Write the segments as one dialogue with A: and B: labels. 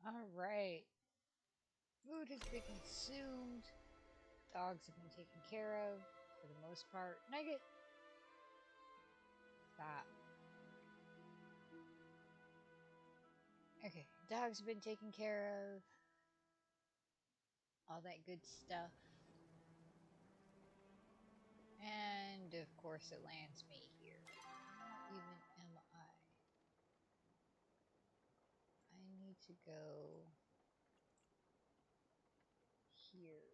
A: Alright. Food has been consumed. Dogs have been taken care of for the most part. Nugget! Stop. Okay, dogs have been taken care of. All that good stuff. And of course it lands me here. Even am I. I need to go here.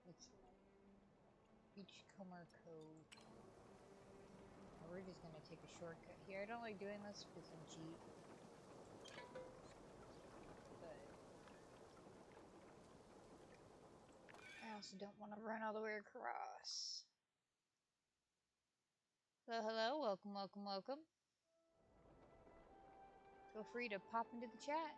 A: It's Beachcomber Cove. We're just gonna take a shortcut here. I don't like doing this because I'm cheap. But I also don't want to run all the way across. So hello, welcome, welcome, welcome. Feel free to pop into the chat.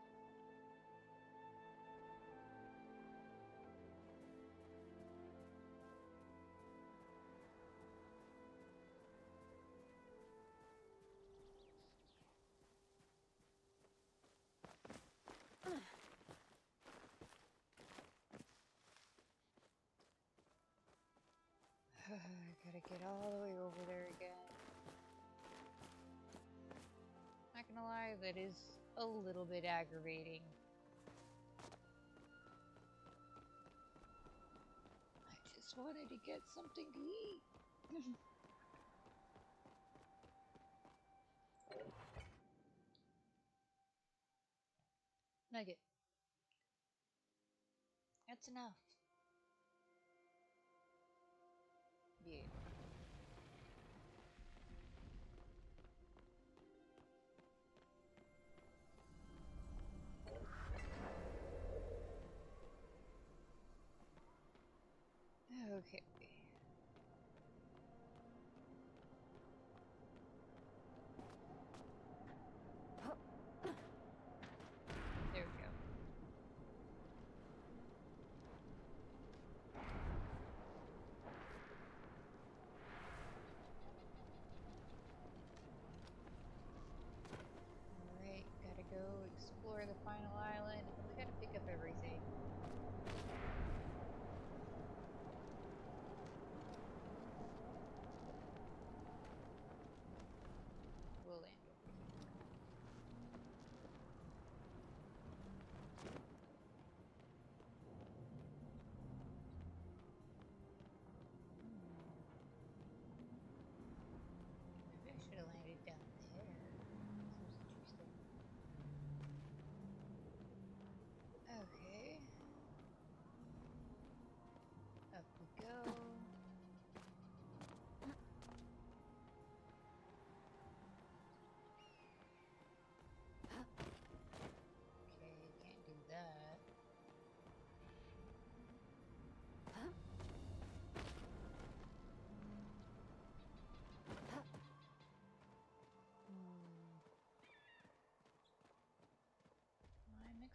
A: I gotta get all the way over there again. Not gonna lie, that is a little bit aggravating. I just wanted to get something to eat. Nugget. That's enough. Yeah. Okay. There we go. Alright, gotta go explore the final island. We gotta pick up everything.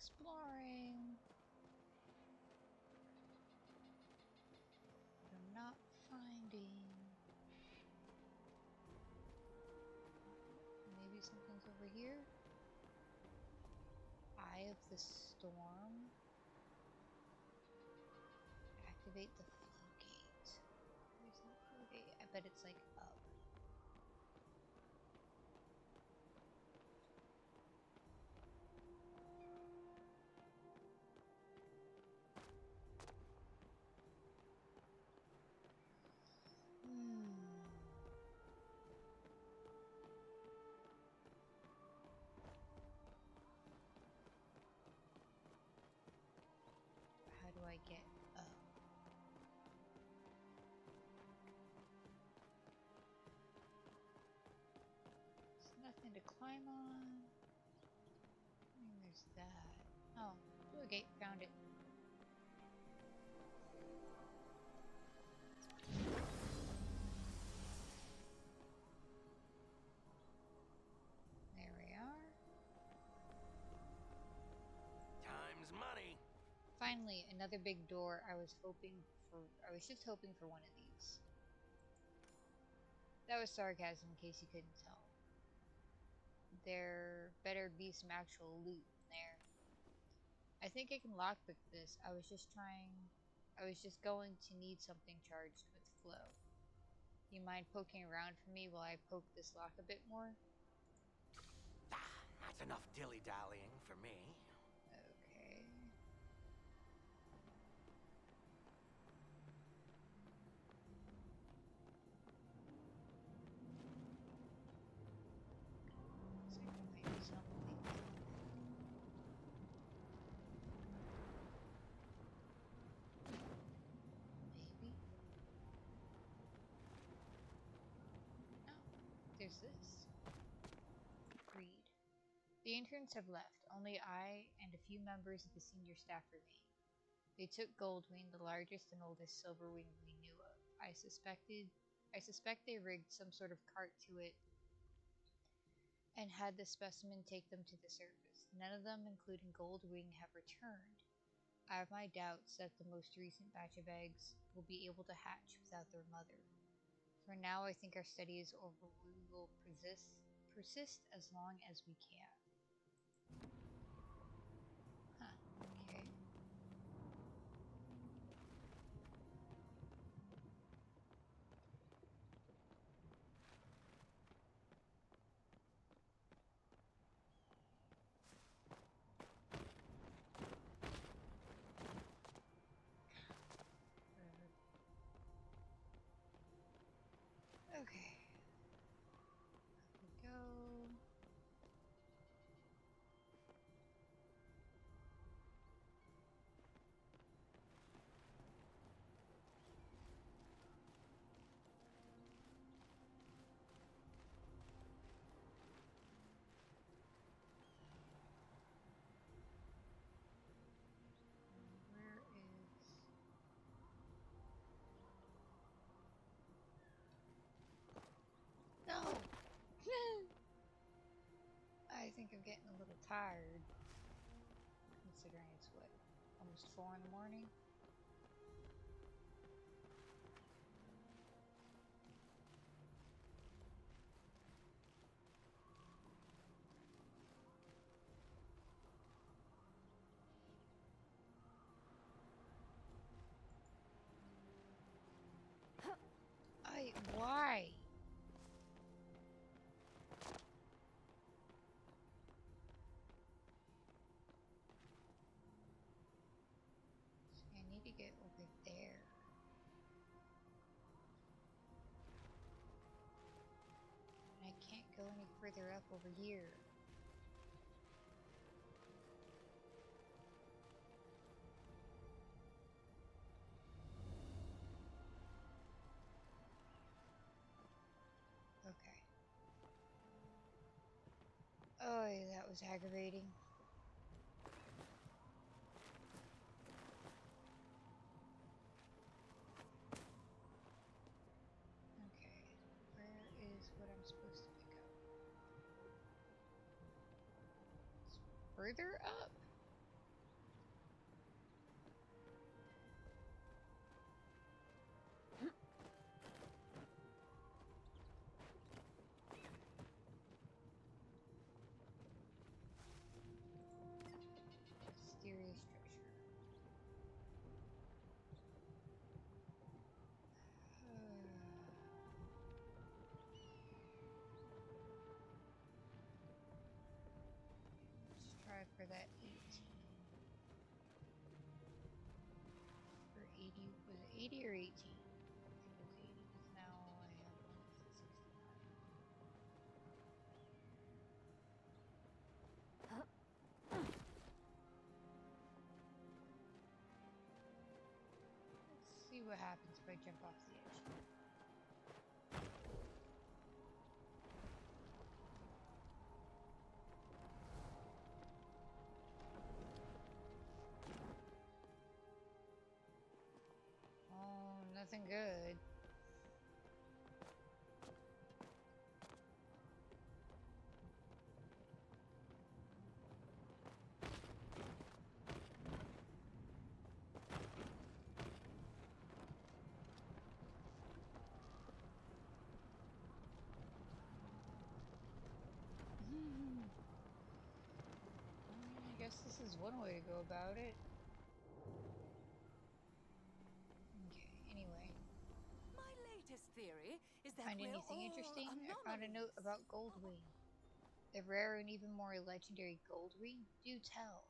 A: exploring. But I'm not finding. Maybe something's over here. Eye of the Storm. Activate the flow gate. Where's that flow gate? I bet it's like up. How do I get up? There's nothing to climb on. And there's that. Oh, flow gate, found it. There we are.
B: Time's money.
A: Finally, another big door. I was just hoping for one of these. That was sarcasm in case you couldn't tell. There better be some actual loot in there. I think I can lockpick this. I was just going to need something charged with flow. You mind poking around for me while I poke this lock a bit more?
B: That's enough dilly-dallying for me.
A: Okay. Looks like there might be something. Maybe. No. There's this. Read. The interns have left. Only I and a few members of the senior staff remain. They took Goldwing, the largest and oldest Silverwing we knew of. I suspect they rigged some sort of cart to it and had the specimen take them to the surface. None of them, including Goldwing, have returned. I have my doubts that the most recent batch of eggs will be able to hatch without their mother. For now, I think our studies will persist as long as we can. Huh, okay. Okay. Up we go. Where is... No! I think I'm getting a little tired. Considering it's what? Almost 4 in the morning? Why? I need to get over there. And I can't go any further up over here. Okay. Oh, yeah, that was aggravating. Okay. Where is what I'm supposed to pick up? It's further up? for that 18. For 80, was it 80 or 18? I think it was 80, because now I have one that's at 65. Let's see what happens if I jump off the edge. Oh, nothing good. I guess this is one way to go about it. Okay, anyway.
C: My latest theory is that
A: Find
C: we're
A: anything
C: all
A: interesting? I found a note
C: anomalies.
A: about Goldwing. The rare and even more legendary Goldwing? Do tell.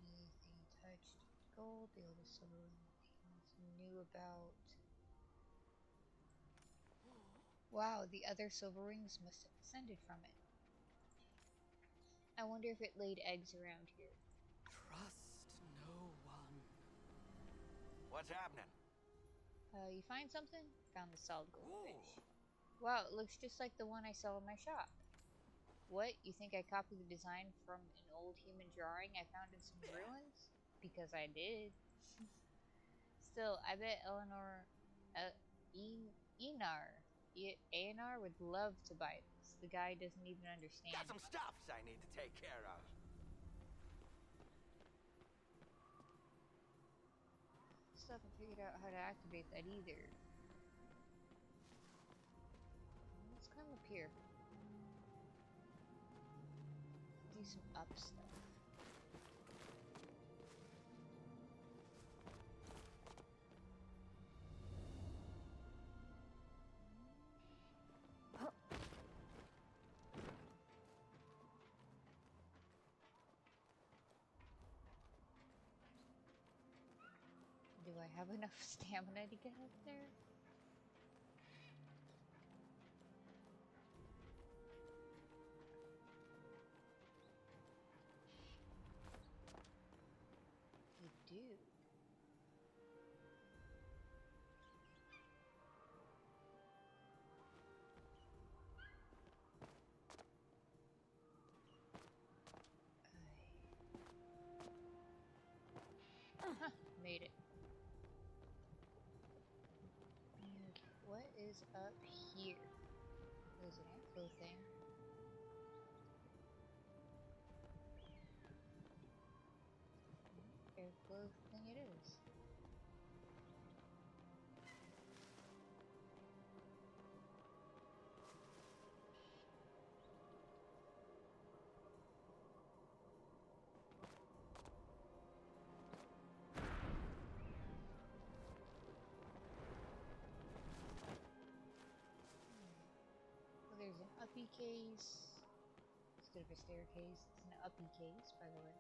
A: Anything touched gold, the oldest silver knew about. Wow, the other silver rings must have descended from it. I wonder if it laid eggs around here.
C: Trust no one.
B: What's happening?
A: You find something? Found the solid goldfish.
B: Ooh.
A: Wow, it looks just like the one I sell in my shop. What? You think I copied the design from an old human drawing I found in some ruins? Because I did. Still, I bet Einar would love to buy this. The guy doesn't even understand.
B: Got some stuffs I need to take care of.
A: Still haven't figured out how to activate that either. Let's climb up here. Do some up stuff. Do I have enough stamina to get up there? I do. Made it. Okay, what is up here? There's an airflow thing. Airflow thing it is. Well, there's an uppy case. Instead of a staircase, it's an uppy case, by the way.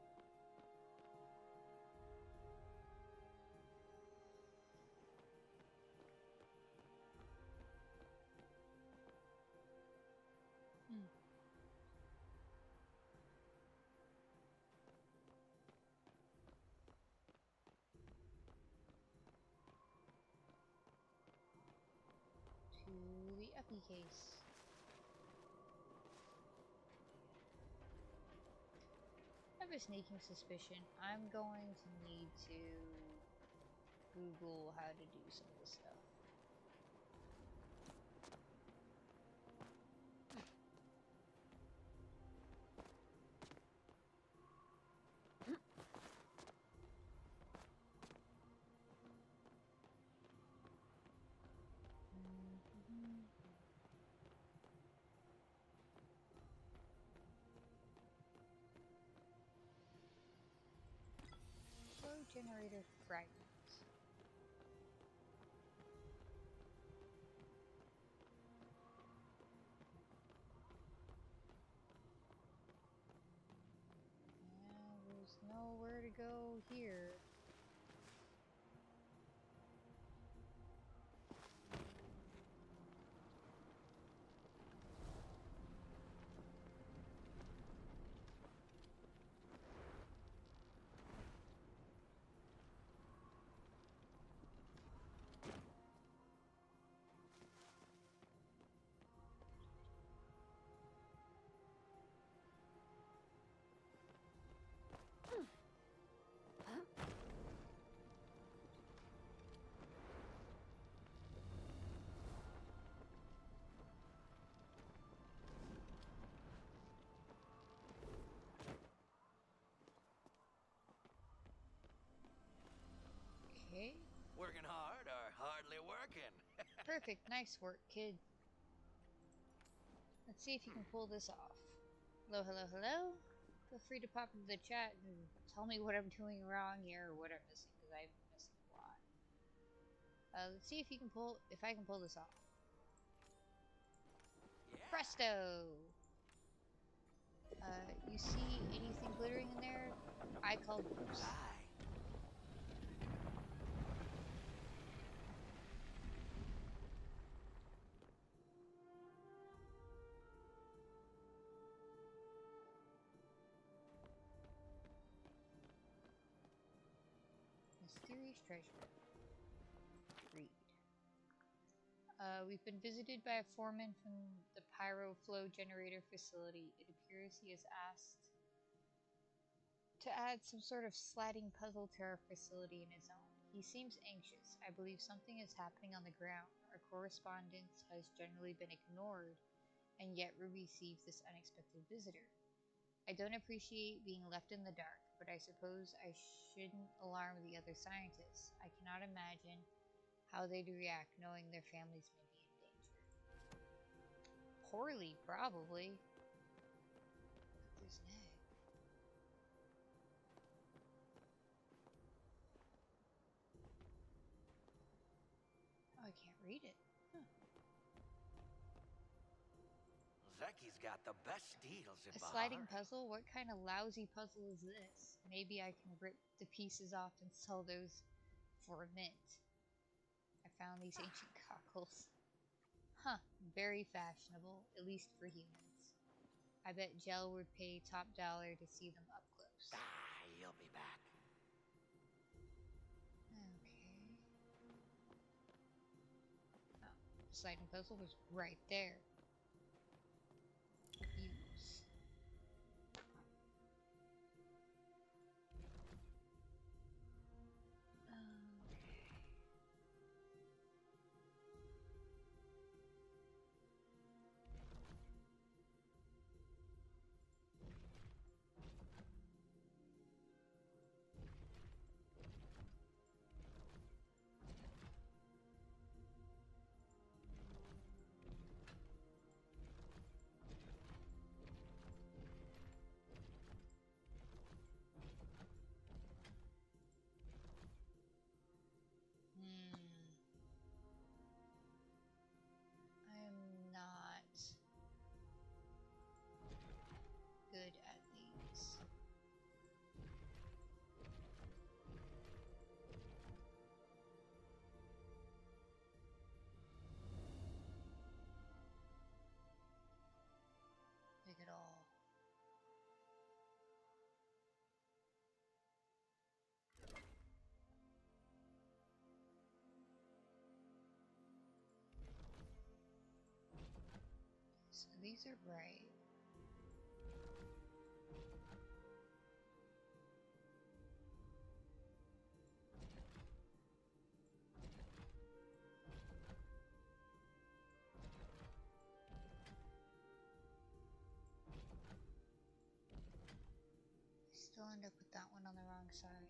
A: To the uppy case. I have a sneaking suspicion I'm going to need to Google how to do some of this stuff. Flow generator fragments. to go here. Okay.
B: Working hard or hardly working?
A: Perfect. Nice work, kid. Let's see if you can pull this off. Hello, hello, hello. Feel free to pop into the chat and tell me what I'm doing wrong here or what I'm missing, because I'm missing a lot. Let's see if I can pull this off.
B: Yeah.
A: Presto! You see anything glittering in there? I call ghosts.
B: Aye.
A: Mysterious treasure. Read. We've been visited by a foreman from the Pyro Flow Generator facility. It appears he has asked to add some sort of sliding puzzle to our facility in his own. He seems anxious. I believe something is happening on the ground. Our correspondence has generally been ignored, and yet we received this unexpected visitor. I don't appreciate being left in the dark, but I suppose I shouldn't alarm the other scientists. I cannot imagine how they'd react knowing their families may be in danger. Poorly, probably. There's an egg. Oh, I can't read it. Huh.
B: Zeki's got the best deals in
A: A sliding
B: Bahar.
A: puzzle? What kind of lousy puzzle is this? Maybe I can rip the pieces off and sell those for a mint. I found these ancient cockles. Huh, very fashionable, at least for humans. I bet Jell would pay top dollar to see them up close.
B: Ah, you'll be back.
A: Okay. Oh, the sliding puzzle was right there. Use. I am not good at these. Pick it all. So these are right. Still end up with that one on the wrong side.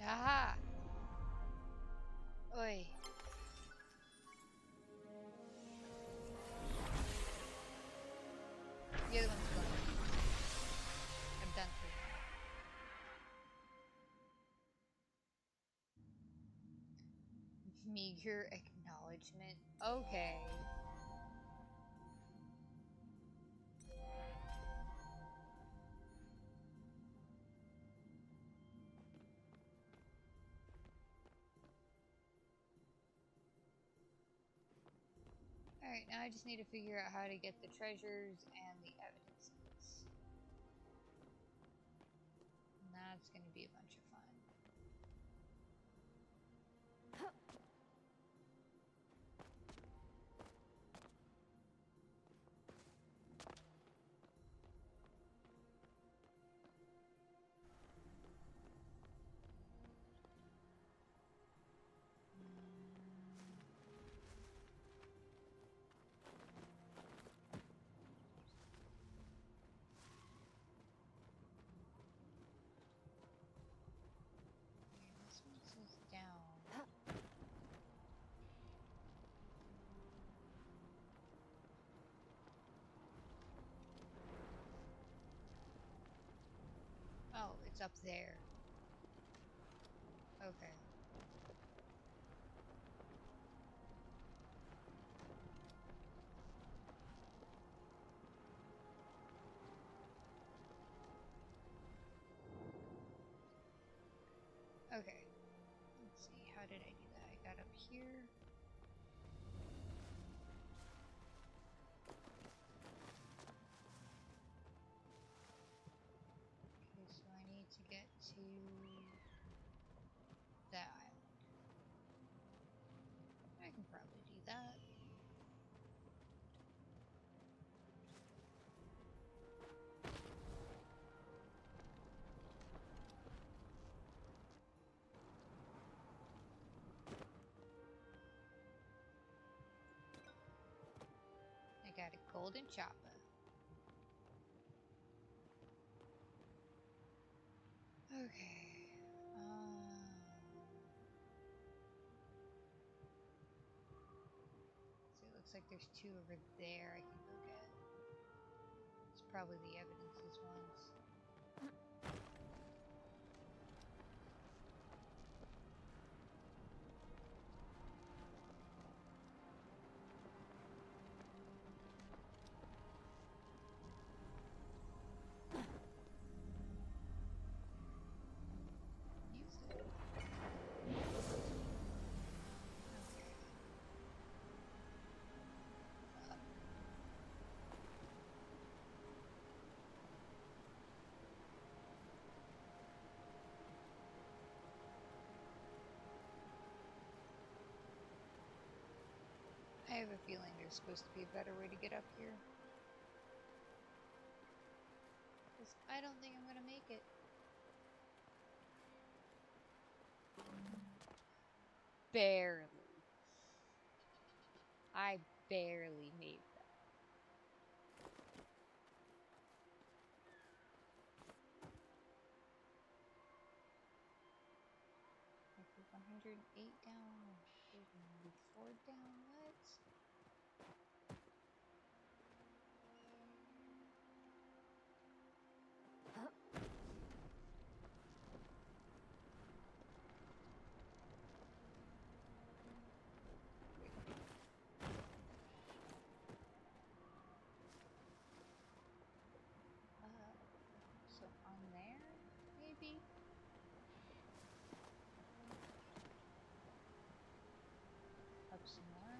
A: Aha! Oi. The other one's gone. I'm done for now. Meager acknowledgement. Okay. Alright, now I just need to figure out how to get the treasures and the evidences. And that's going to be a bunch of fun. This one says down. Oh, it's up there. Okay. Okay. Let's see, how did I do that? I got up here. Okay, so I need to get to that island. I can probably do that. I got a golden chopper. Okay. So it looks like there's two over there I can go get. It's probably the evidences ones. Use it. Okay. I have a feeling there's supposed to be a better way to get up here. Because I don't think I'm gonna make it. Barely. I barely made that. Okay, 108 down, 194 down, what? So on there, maybe? Up some more.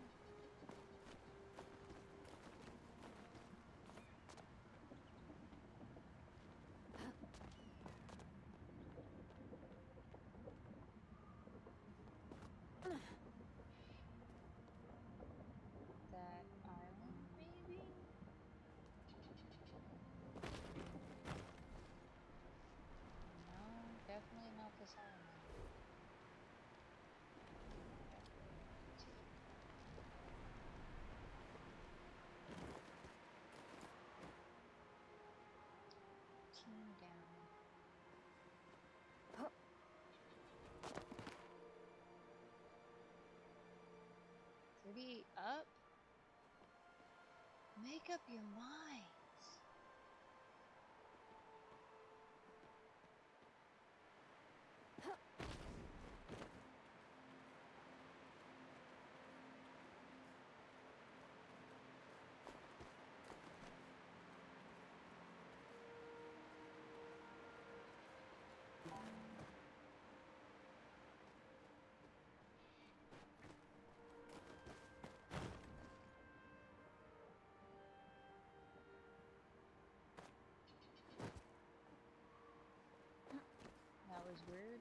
A: 38 up? Make up your minds. That was weird.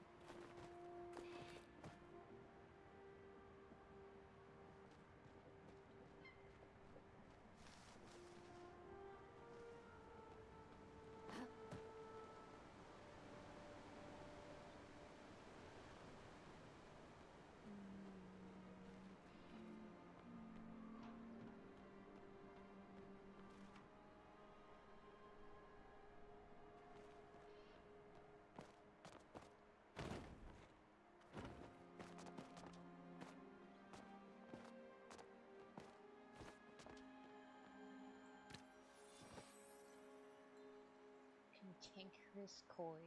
A: Cantankerous Koi.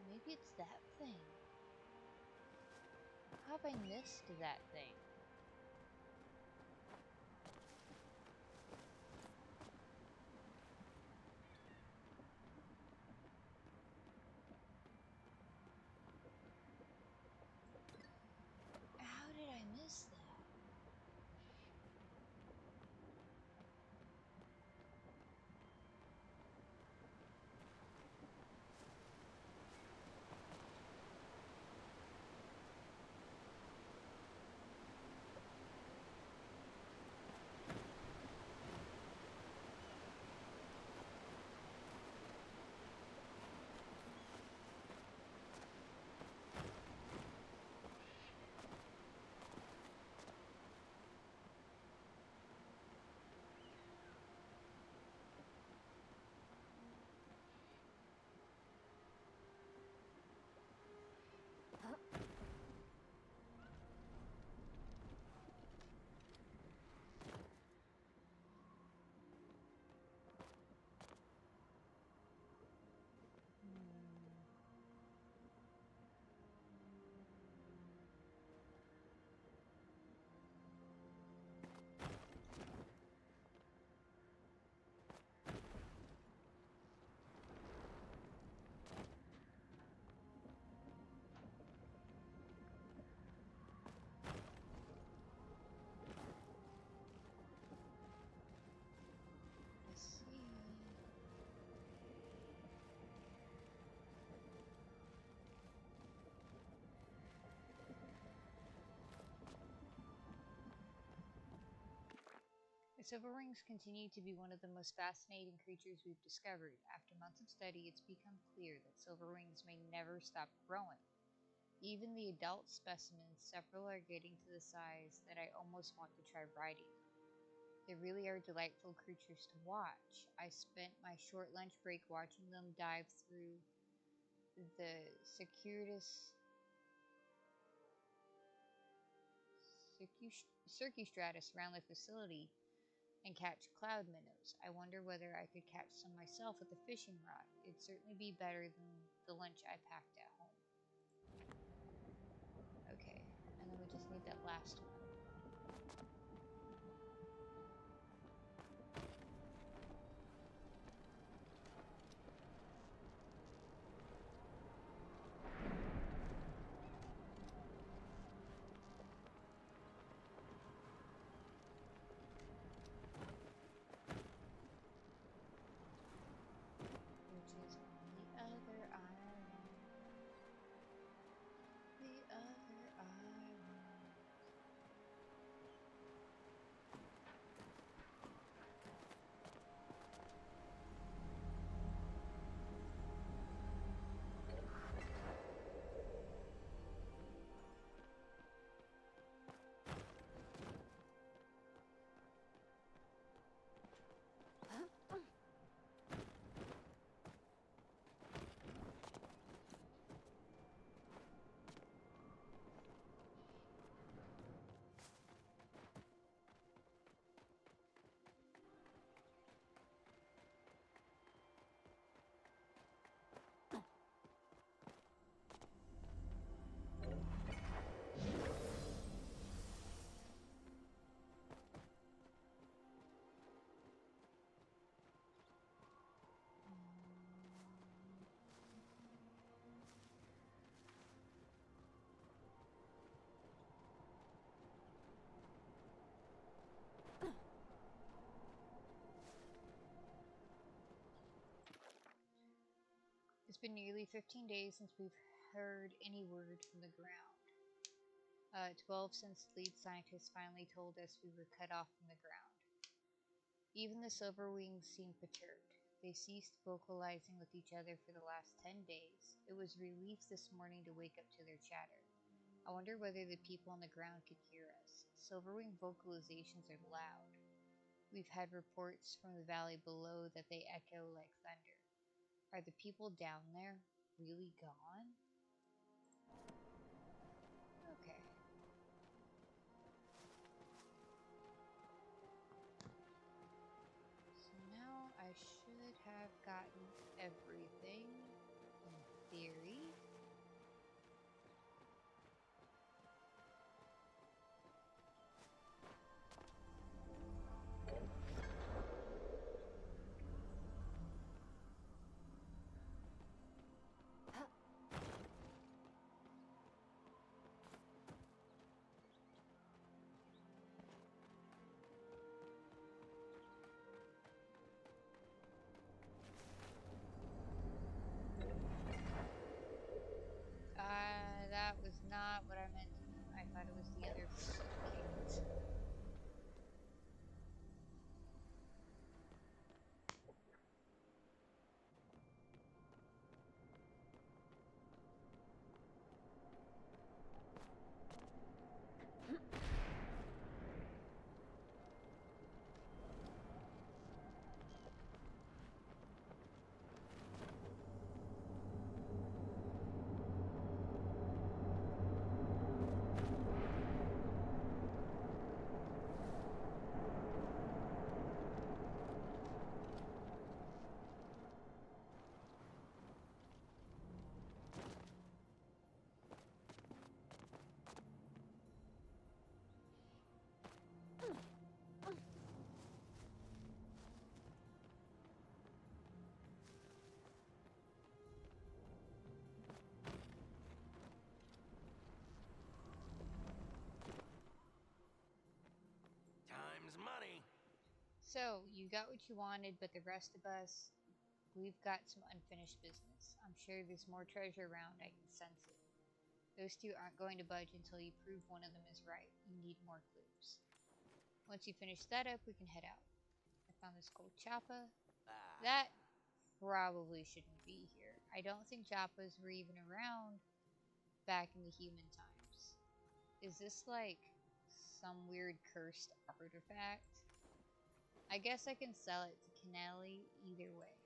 A: Maybe it's that thing. How have I missed that thing? How did I miss that? Silver rings continue to be one of the most fascinating creatures we've discovered. After months of study, it's become clear that silver rings may never stop growing. Even the adult specimens, several are getting to the size that I almost want to try riding them. They really are delightful creatures to watch. I spent my short lunch break watching them dive through the circustratus around the facility and catch cloud minnows. I wonder whether I could catch some myself with a fishing rod. It'd certainly be better than the lunch I packed at home. Okay, and then we just need that last one. Which is on the other island. The other island. It's been nearly 15 days since we've heard any word from the ground. 12 since lead scientists finally told us we were cut off from the ground. Even the Silverwings seemed perturbed. They ceased vocalizing with each other for the last 10 days. It was relief this morning to wake up to their chatter. I wonder whether the people on the ground could hear us. Silverwing vocalizations are loud. We've had reports from the valley below that they echo like thunder. Are the people down there really gone? Okay. So now I should have gotten everything in theory. That was not what I meant to do. I thought it was the other gate.
B: Time's money.
A: So, you got what you wanted, but the rest of us, we've got some unfinished business. I'm sure there's more treasure around, I can sense it. Those two aren't going to budge until you prove one of them is right. You need more clues. Once you finish that up, we can head out. I found this gold choppa. That probably shouldn't be here. I don't think choppas were even around back in the human times. Is this like some weird cursed artifact? I guess I can sell it to Kennelly either way.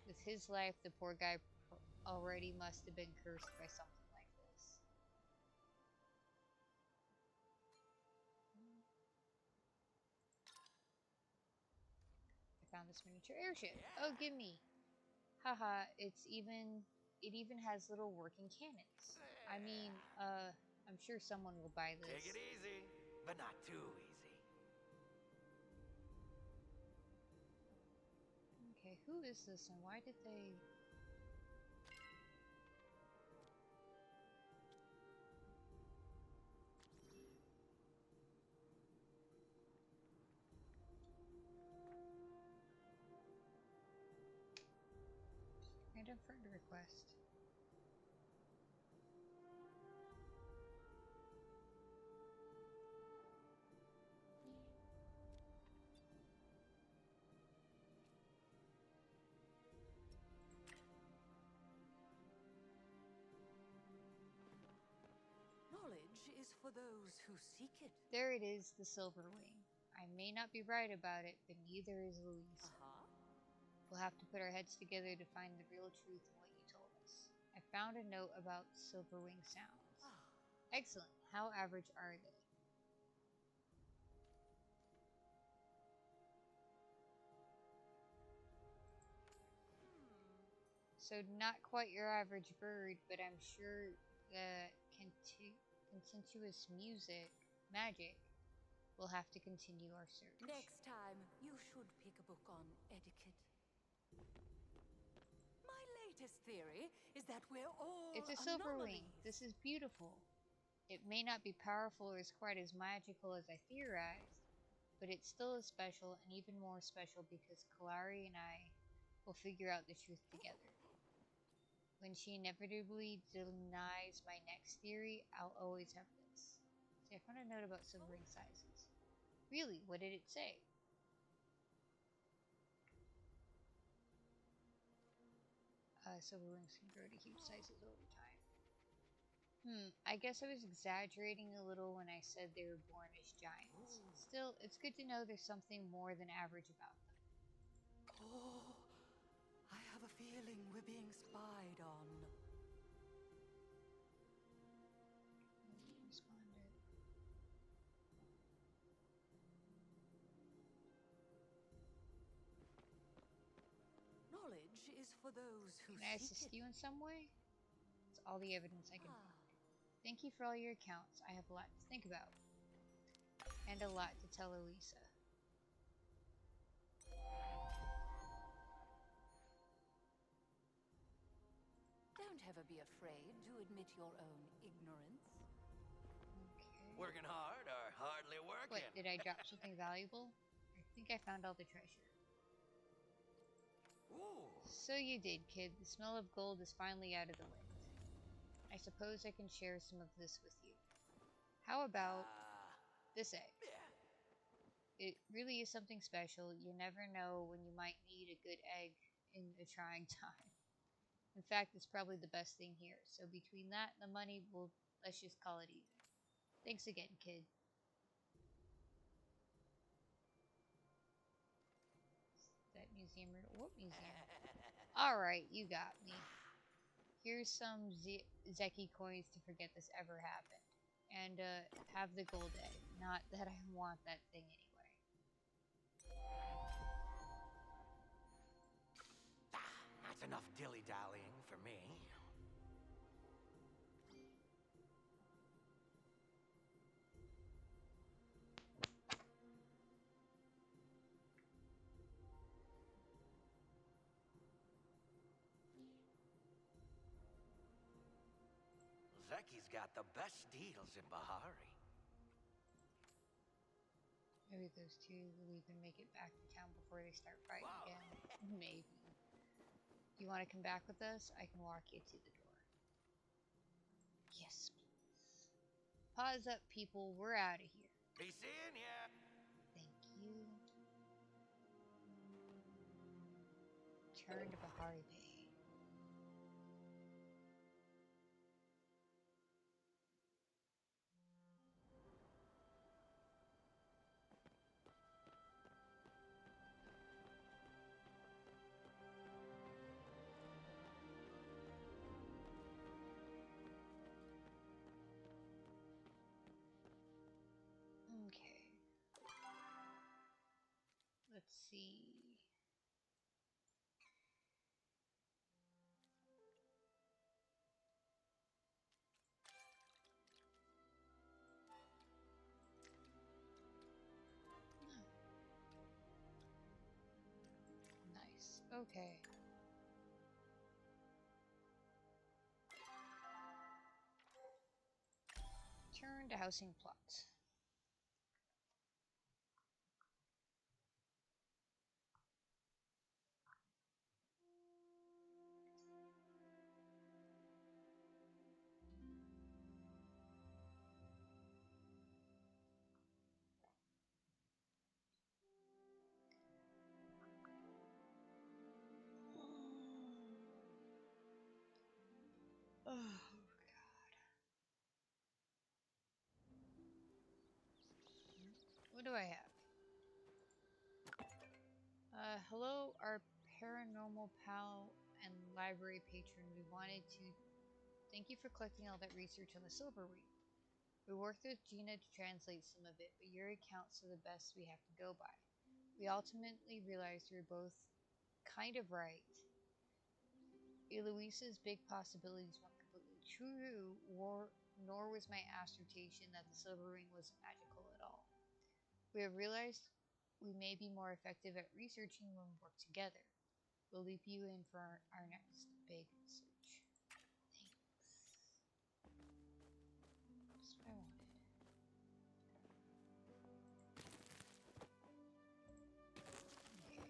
A: With his life, the poor guy already must have been cursed by something like this. I found this miniature airship. Oh, gimme. Haha, it even has little working cannons. I mean, I'm sure someone will buy this.
B: Take it easy, but not too easy.
A: Okay, who is this and why did they... Random friend request.
C: Knowledge is for those who seek it.
A: There it is, the Silverwing. I may not be right about it, but neither is Louise. We'll have to put our heads together to find the real truth in what you told us. I found a note about Silverwing sounds. Excellent. How average are they? So not quite your average bird, but I'm sure that continuous magic will have to continue our search.
C: Next time, you should pick a book on etiquette. My latest theory is that we're all
A: It's a Silverwing.
C: anomalies.
A: This is beautiful. It may not be powerful or is quite as magical as I theorized, but it still is special, and even more special because Kalari and I will figure out the truth together. When she inevitably denies my next theory, I'll always have this. See, I found a note about silver ring sizes. Really? What did it say? Silver rings can grow to huge sizes over time. I guess I was exaggerating a little when I said they were born as giants. Still, it's good to know there's something more than average about them.
C: Oh, I have a feeling we're being spied on.
A: Nobody responded.
C: Knowledge is for those who
A: Can I
C: seek
A: assist
C: it.
A: you in some way? It's all the evidence I can find. Thank you for all your accounts. I have a lot to think about. And a lot to tell Elisa.
C: Don't ever be afraid to admit your own ignorance.
A: Okay.
B: Working hard or hardly working?
A: What, did I drop something valuable? I think I found all the treasure.
B: Ooh.
A: So you did, kid. The smell of gold is finally out of the wind. I suppose I can share some of this with you. How about this egg?
B: Yeah.
A: It really is something special. You never know when you might need a good egg in a trying time. In fact, it's probably the best thing here. So between that and the money, let's just call it even. Thanks again, kid. That museum or what museum? Alright, you got me. Here's some Zeki coins to forget this ever happened. And have the gold egg. Not that I want that thing anyway.
B: That's enough dilly-dallying for me. Zeki's got the best deals in Bahari.
A: Maybe those two will even make it back to town before they start fighting
B: Wow.
A: again. Maybe. You want to come back with us? I can walk you to the door. Yes, please. Pause up, people. We're out of here.
B: Be seeing ya.
A: Thank you. Turn to Bahari Bay. Okay. Let's see. Nice. Okay. Turn to housing plots. Oh, God. What do I have? Hello, our paranormal pal and library patron. We wanted to thank you for collecting all that research on the Silver Ring. We worked with Gina to translate some of it, but your accounts are the best we have to go by. We ultimately realized we were both kind of right. Eloise's big possibilities weren't completely true, nor was my assertion that the Silver Ring wasn't magical at all. We have realized we may be more effective at researching when we work together. We'll loop you in for our next big search. Thanks. That's what I wanted. Okay.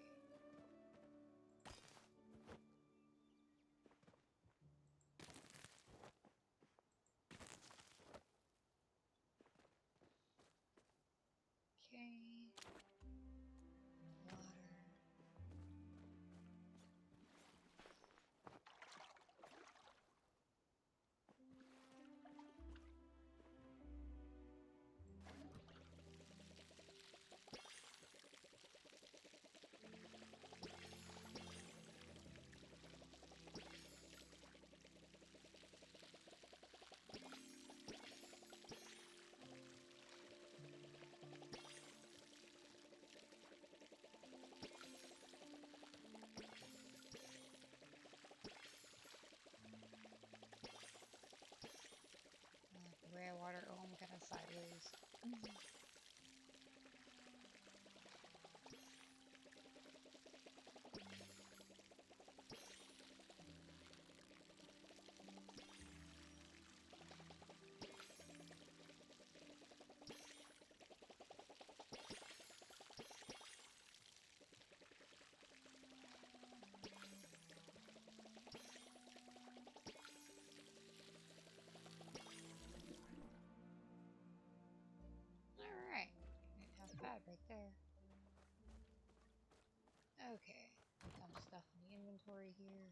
A: Alright. Not bad right there. Okay. Ton of stuff in the inventory here.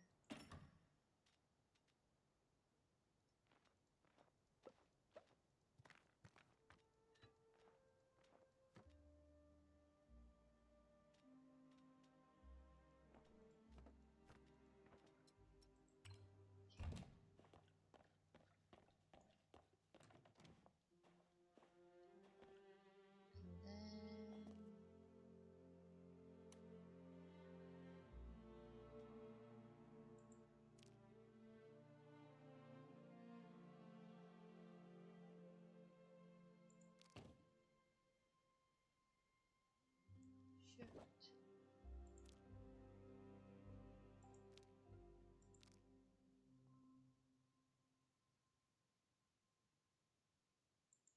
A: And then shift.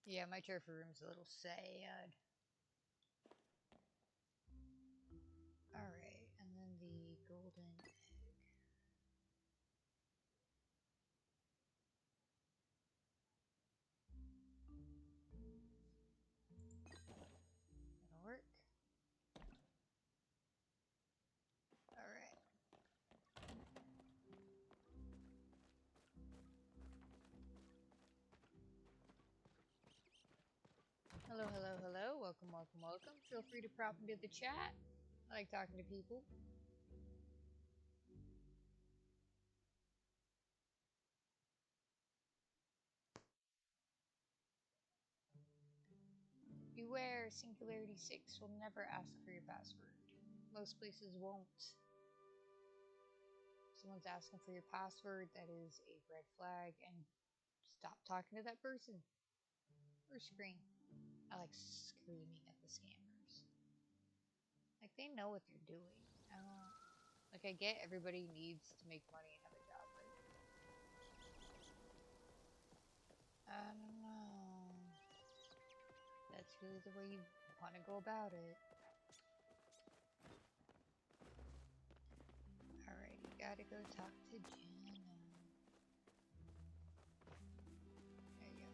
A: Yeah, my trophy room's a little sad. Alright, and then the golden egg. That'll work. Alright. Hello, hello, hello. Welcome, welcome, welcome. Feel free to prop into the chat. I like talking to people. Beware, Singularity 6 will never ask for your password. Most places won't. If someone's asking for your password, that is a red flag, and stop talking to that person. Or scream. I like screaming at the scammers. Like, they know what they're doing. I don't... Like, I get everybody needs to make money and have a job, but... I don't know. That's really the way you want to go about it. Alright, you gotta go talk to Jenna. There you go.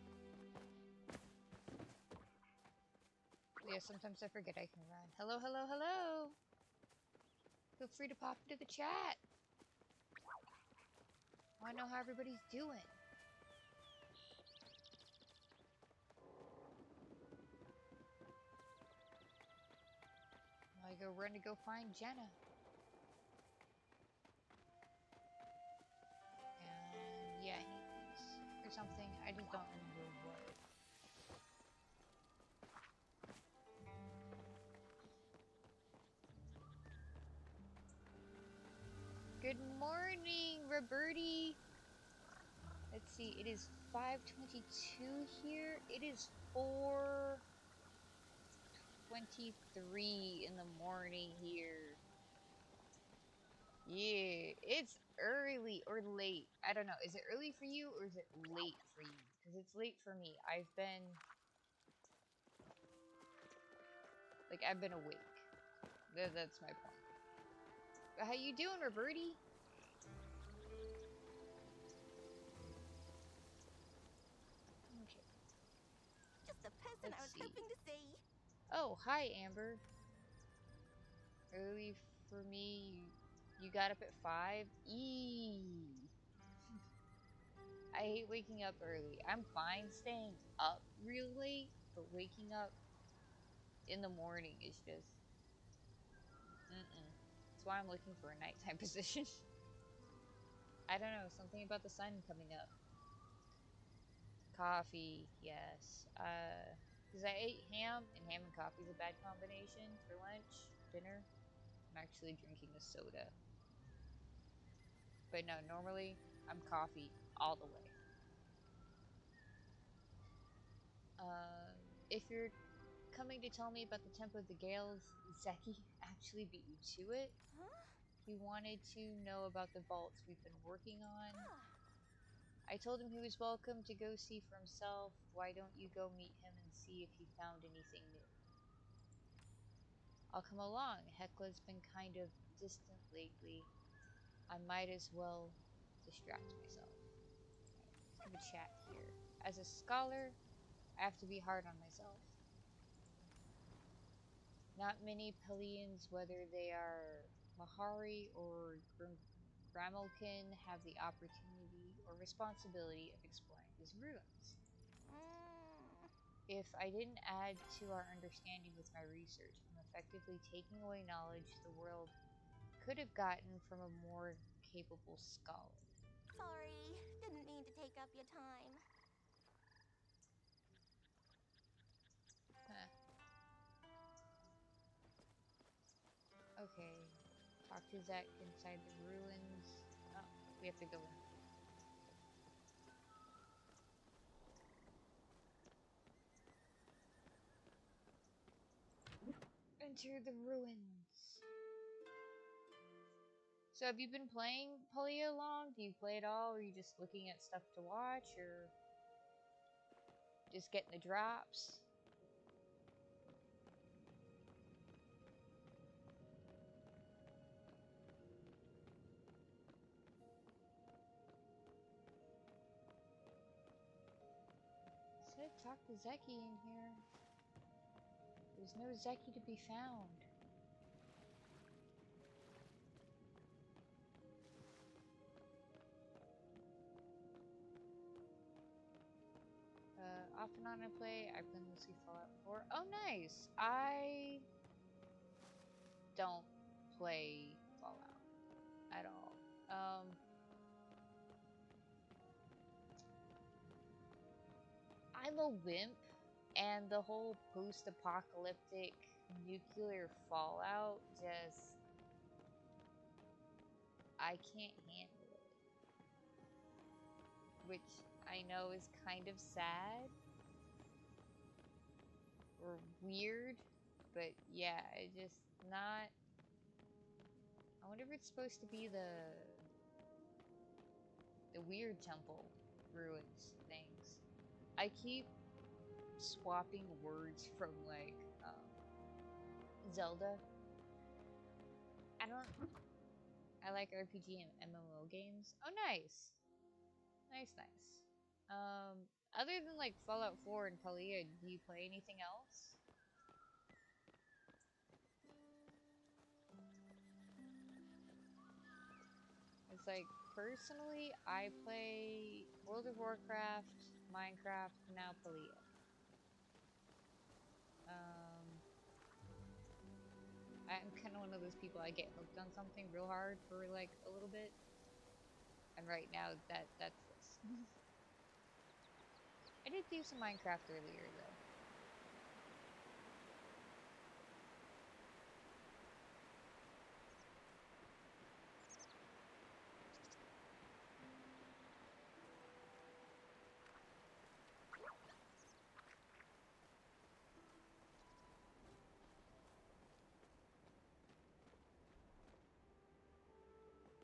A: Yeah, sometimes I forget I can run. Hello, hello, hello! Feel free to pop into the chat. I want to know how everybody's doing. I go run to go find Jenna. And yeah, I need these or something. I just don't remember what. Good morning, Roberti. Let's see, it is 5:22 here. It is 4:23 in the morning here. Yeah, it's early or late. I don't know. Is it early for you or is it late for you? Because it's late for me. I've been awake. That's my point. But how you doing, Roberti? Okay.
D: Just the person I was hoping to see.
A: Oh, hi, Amber. Early for me. You got up at 5? Eee. I hate waking up early. I'm fine staying up real late, but waking up in the morning is just... That's why I'm looking for a nighttime position. I don't know, something about the sun coming up. Coffee, yes. Because I ate ham, and ham and coffee is a bad combination for lunch, dinner. I'm actually drinking a soda. But no, normally, I'm coffee all the way. if you're coming to tell me about the Temple of the Gales, Zeki actually beat you to it.
D: Huh?
A: He wanted to know about the vaults we've been working on.
D: Ah.
A: I told him he was welcome to go see for himself. Why don't you go meet him and see if he found anything new? I'll come along. Hekla's been kind of distant lately. I might as well distract myself. Right, let's have a chat here. As a scholar, I have to be hard on myself. Not many Pelians, whether they are Mahari or Gramelkin, have the opportunity or responsibility of exploring these ruins. If I didn't add to our understanding with my research, I'm effectively taking away knowledge the world could have gotten from a more capable scholar.
D: Sorry, didn't mean to take up your time.
A: Huh. Okay. Talk to Zek inside the ruins. Oh, we have to go in. Enter the ruins. So have you been playing Palia long? Do you play it all? Or are you just looking at stuff to watch? Or just getting the drops? Said talk to Zeki in here. There's no Zeki to be found. Off and on I play. I play mostly Fallout 4. Oh, nice! I don't play Fallout at all. I'm a wimp, and the whole post-apocalyptic nuclear fallout just... I can't handle it. Which I know is kind of sad. Or weird. But yeah, it just not... I wonder if it's supposed to be the weird temple ruins things. I keep swapping words from like Zelda. I like RPG and MMO games. Oh, nice. Nice. Other than like Fallout 4 and Palia, do you play anything else? It's like, personally, I play World of Warcraft, Minecraft, now Palia. I'm kind of one of those people, I get hooked on something real hard for like a little bit. And right now, that's this. I did do some Minecraft earlier, though.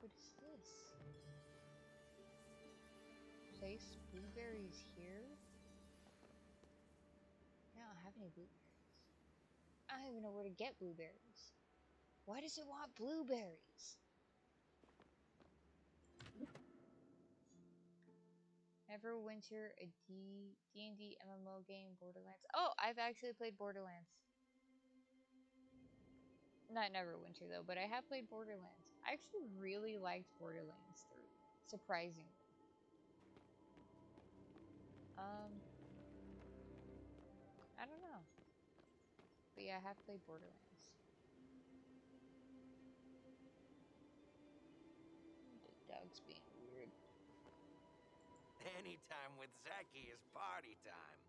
A: What is this? Place blueberries here? I don't have any blueberries. I don't even know where to get blueberries. Why does it want blueberries? Neverwinter, a D&D MMO game, Borderlands. Oh, I've actually played Borderlands. Not Neverwinter though, but I have played Borderlands. I actually really liked Borderlands 3, surprisingly. I don't know. But yeah, I have played Borderlands. The dog's being weird.
B: Anytime with Zeki is party time.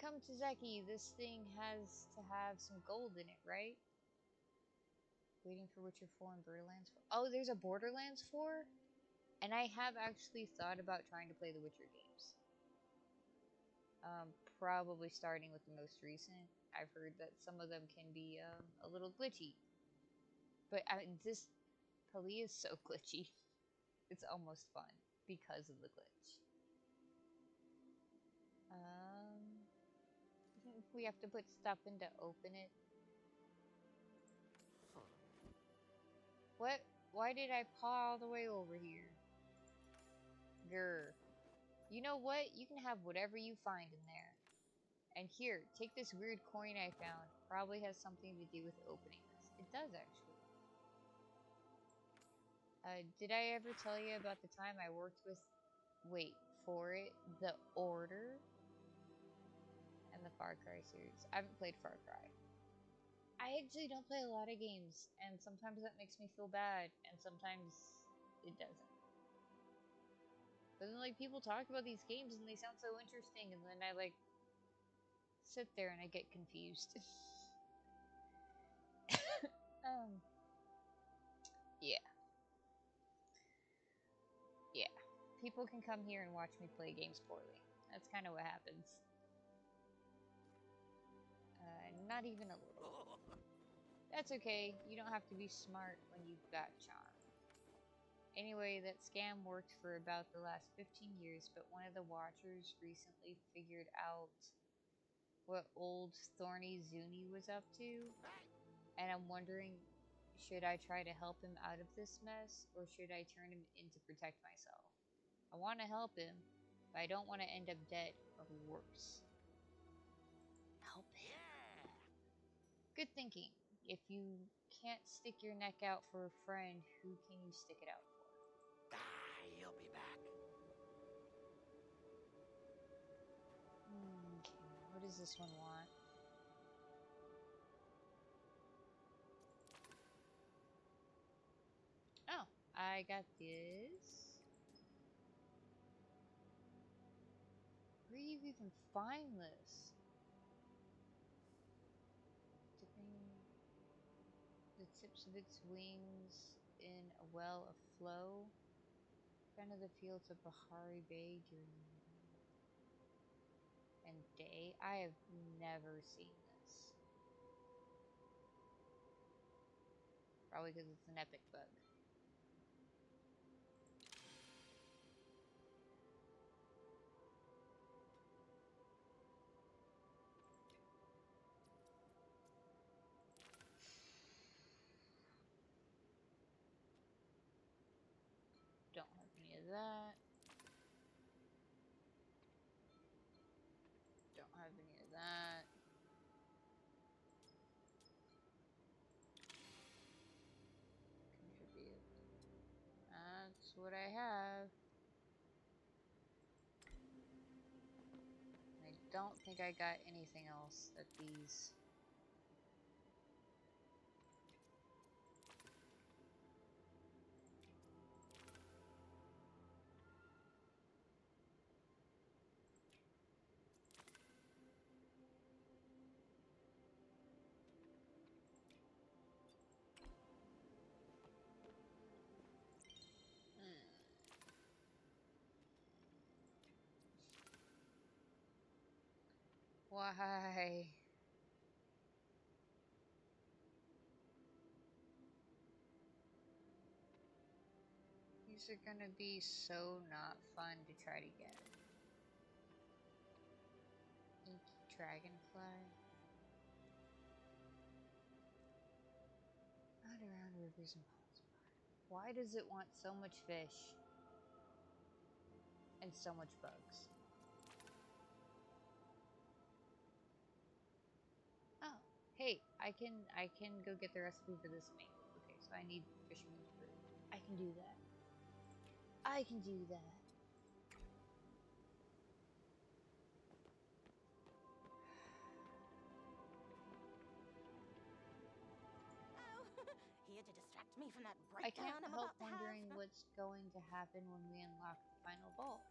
A: Come to Zeki, this thing has to have some gold in it, right? Waiting for Witcher 4 and Borderlands 4. Oh, there's a Borderlands 4? And I have actually thought about trying to play the Witcher games. probably starting with the most recent. I've heard that some of them can be a little glitchy. But this Pali is so glitchy. It's almost fun because of the glitch. We have to put stuff in to open it. What? Why did I paw all the way over here? Grr. You know what? You can have whatever you find in there. And here, take this weird coin I found. Probably has something to do with opening this. It does, actually. Did I ever tell you about the time I worked with... Wait, for it? The Order? And the Far Cry series. I haven't played Far Cry. I actually don't play a lot of games, and sometimes that makes me feel bad, and sometimes it doesn't. But then, like, people talk about these games, and they sound so interesting, and then I, like, sit there and I get confused. Yeah. Yeah. People can come here and watch me play games poorly. That's kind of what happens. Not even a little. That's okay. You don't have to be smart when you've got charm. Anyway, that scam worked for about the last 15 years, but one of the watchers recently figured out what old Thorny Zuni was up to, and I'm wondering, should I try to help him out of this mess, or should I turn him in to protect myself? I want to help him, but I don't want to end up dead, or worse. Help him. Good thinking. If you can't stick your neck out for a friend, who can you stick it out for?
B: You'll be back.
A: Okay, what does this one want? Oh, I got this. Where do you even find this? Dipping the tips of its wings in a well of flow. Kind of the fields of Bahari Bay during and day. I have never seen this. Probably because it's an epic bug. Don't have any of that. Don't have any of that. Contribute. That's what I have. I don't think I got anything else at these. Why? These are gonna be so not fun to try to get. Inky dragonfly. Out around rivers and ponds. Why does it want so much fish? And so much bugs? Oh, hey, I can go get the recipe for this mango. Okay, so I need fisherman's brew. I can do that. I can do that.
D: Oh, here to distract me from that
A: I can't
D: breakdown I'm
A: help
D: about to
A: wondering
D: have.
A: what's going to happen when we unlock the final vault.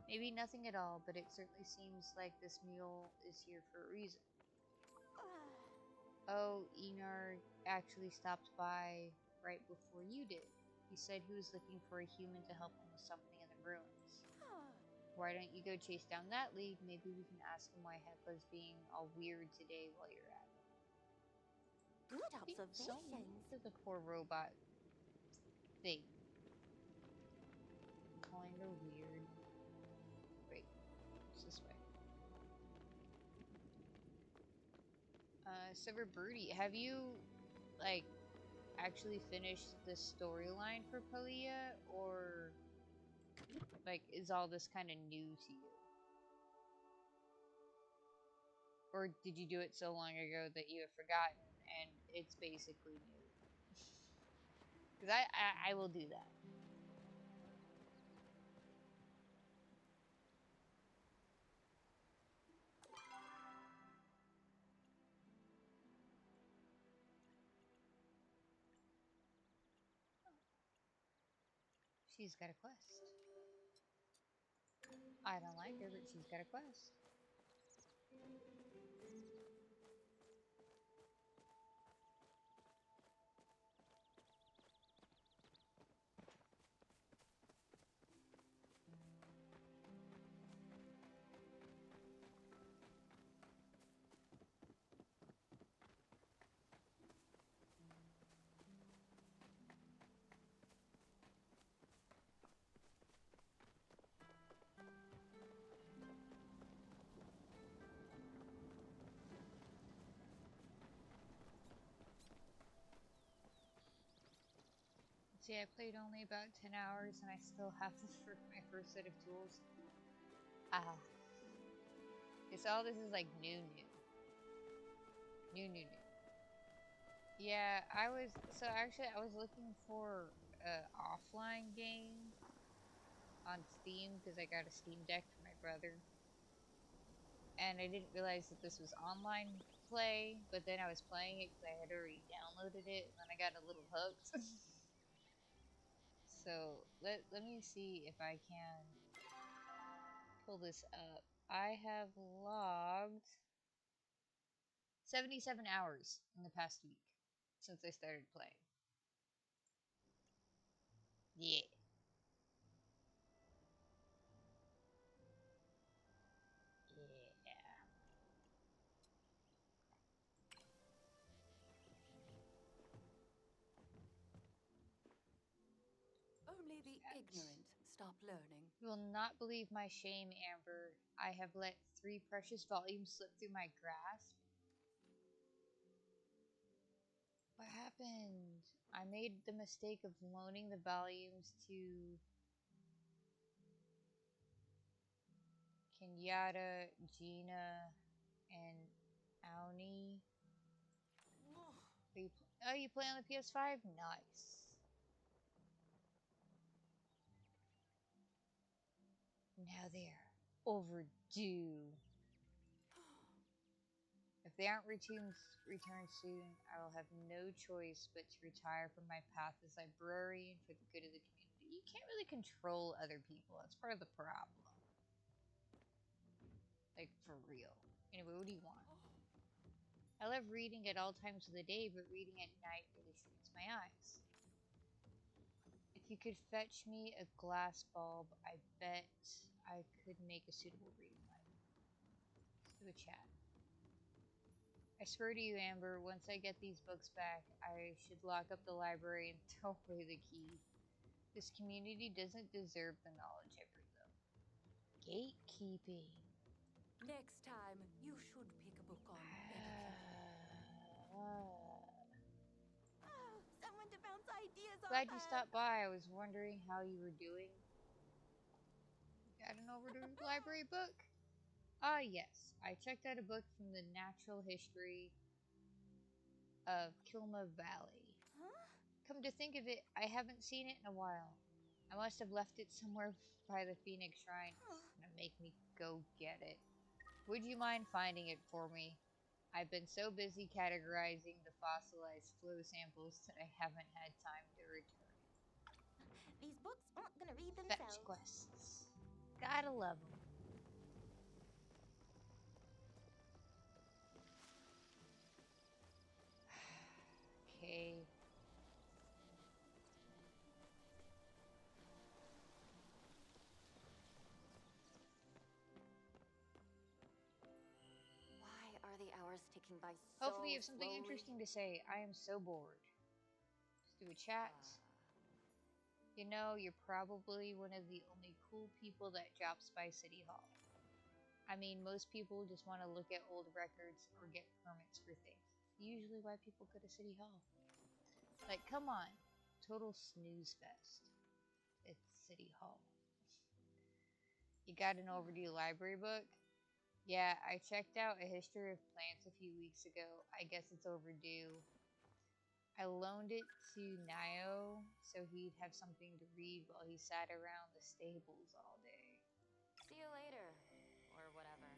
A: Maybe nothing at all, but it certainly seems like this mule is here for a reason. Oh, Enar actually stopped by right before you did. He said he was looking for a human to help him with something in the ruins. Why don't you go chase down that lead? Maybe we can ask him why Hekla's being all weird today while you're at it.
D: Good
A: Being so
D: observations.
A: mean to the poor robot thing. Calling her weird. Wait, it's this way. Silver Birdie, have you, like, actually finished the storyline for Palia, or, like, is all this kind of new to you? Or did you do it so long ago that you have forgotten and it's basically new? Because I will do that. She's got a quest. I don't like her, but she's got a quest. See, I played only about 10 hours and I still have my first set of tools. Ah. It's all this is like new. Yeah, I was looking for an offline game on Steam because I got a Steam Deck for my brother. And I didn't realize that this was online play, but then I was playing it because I had already downloaded it, and then I got a little hooked. So, let me see if I can pull this up. I have logged 77 hours in the past week since I started playing. Yeah.
C: Only the ignorant stop learning.
A: You will not believe my shame, Amber. I have let 3 precious volumes slip through my grasp. What happened? I made the mistake of loaning the volumes to Kenyatta, Gina, and Auni. You play on the PS5? Nice. Now they're overdue. If they aren't returned soon, I will have no choice but to retire from my path as librarian for the good of the community. You can't really control other people. That's part of the problem. Like, for real. Anyway, what do you want? I love reading at all times of the day, but reading at night really strains my eyes. If you could fetch me a glass bulb, I bet I could make a suitable reading light. Let's do a chat. I swear to you, Amber, once I get these books back, I should lock up the library and throw away the key. This community doesn't deserve the knowledge I bring them. Gatekeeping.
C: Next time, you should pick a book on education.
D: Oh, someone to bounce ideas off
A: Glad you
D: of.
A: stopped by. I was wondering how you were doing. Got an overdue library book? Ah, yes. I checked out a book from the natural history of Kilma Valley.
D: Huh?
A: Come to think of it, I haven't seen it in a while. I must have left it somewhere by the Phoenix Shrine. It's gonna make me go get it. Would you mind finding it for me? I've been so busy categorizing the fossilized flow samples that I haven't had time to return it.
D: These books aren't gonna read
A: Fetch
D: themselves.
A: quests. Gotta love them. Okay.
C: ticking by
A: Hopefully you
C: so
A: have something
C: slowly.
A: interesting to say. I am so bored. Let's do a chat. You know, you're probably one of the only cool people that drops by City Hall. I mean, most people just want to look at old records or get permits for things. Usually why people go to City Hall. Like, come on. Total snooze fest. It's City Hall. You got an overdue library book? Yeah, I checked out A History of Plants a few weeks ago. I guess it's overdue. I loaned it to Nio so he'd have something to read while he sat around the stables all day.
C: See you later, or whatever.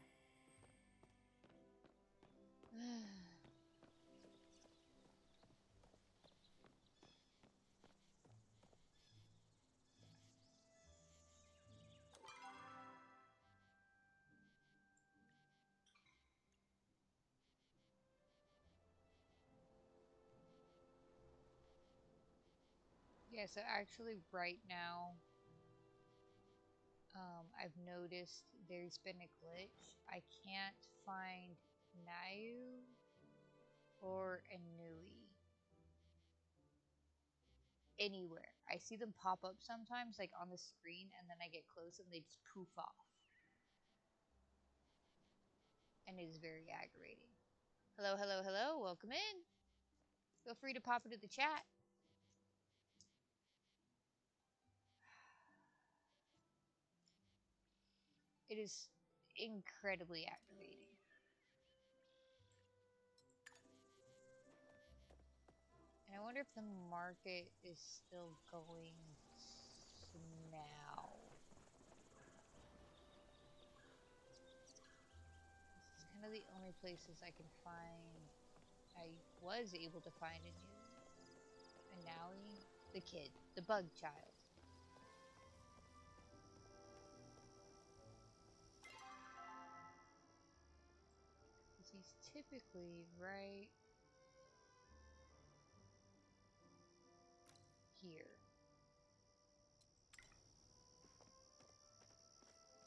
A: Yeah, so actually right now, I've noticed there's been a glitch. I can't find Nayu or Anui anywhere. I see them pop up sometimes, like on the screen, and then I get close and they just poof off. And it is very aggravating. Hello, hello, hello, welcome in. Feel free to pop into the chat. It is incredibly aggravating. And I wonder if the market is still going now. This is kind of the only places I can find. I was able to find a new Anaui, the kid, the bug child. Because he's typically right here.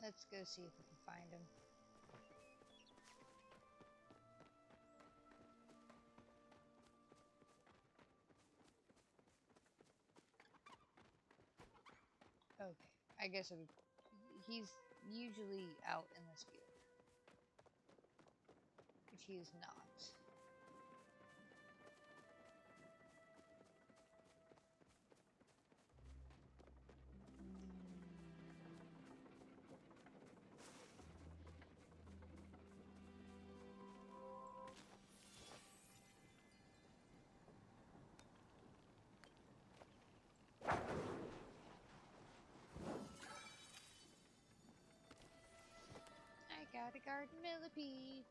A: Let's go see if we can find him. Okay, I guess he's usually out in this field, which he is not. I got a garden millipede.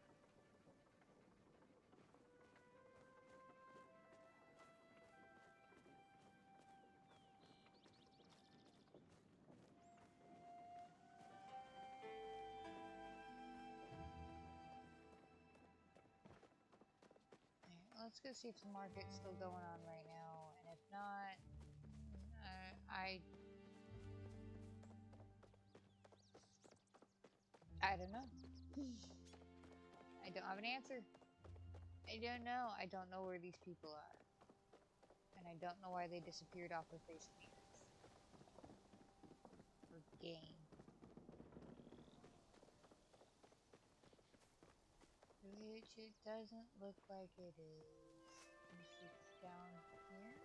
A: Let's go see if the market's still going on right now, and if not, I don't know. I don't have an answer. I don't know. I don't know where these people are, and I don't know why they disappeared off the face of the earth. Or game. Which it doesn't look like it is. It's down here.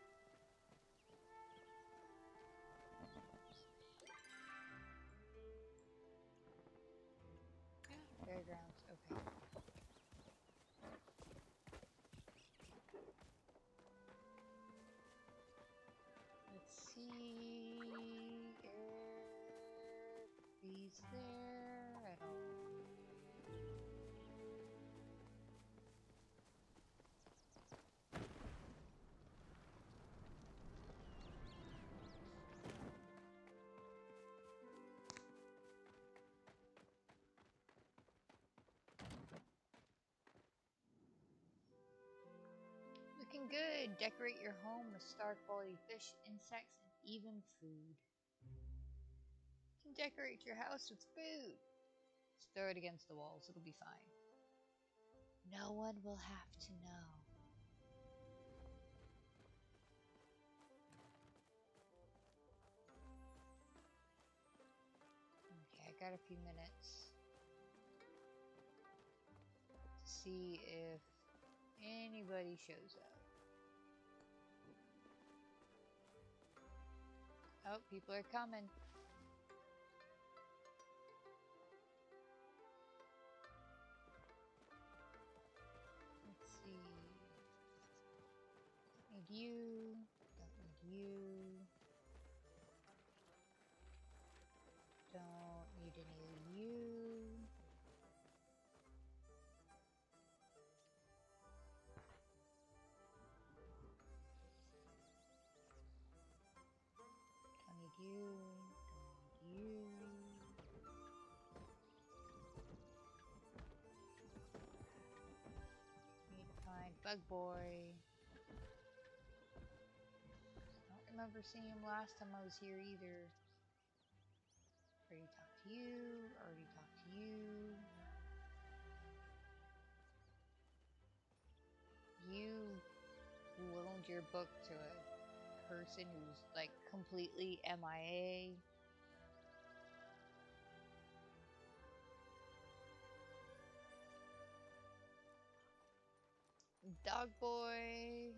A: Yeah, fairgrounds. Okay. Let's see if he's there at all. Looking good. Decorate your home with star quality fish, insects, and even food. You can decorate your house with food. Just throw it against the walls, it'll be fine. No one will have to know. Okay, I got a few minutes to see if anybody shows up. Oh, people are coming. Let's see. Don't need you. Don't need you. Don't need any of you. Don't need you. Don't need you. Need to find Bug Boy. I don't remember seeing him last time I was here either. Already talked to you. Already talked to you. You loaned your book to a person who's like completely MIA. Dog boy.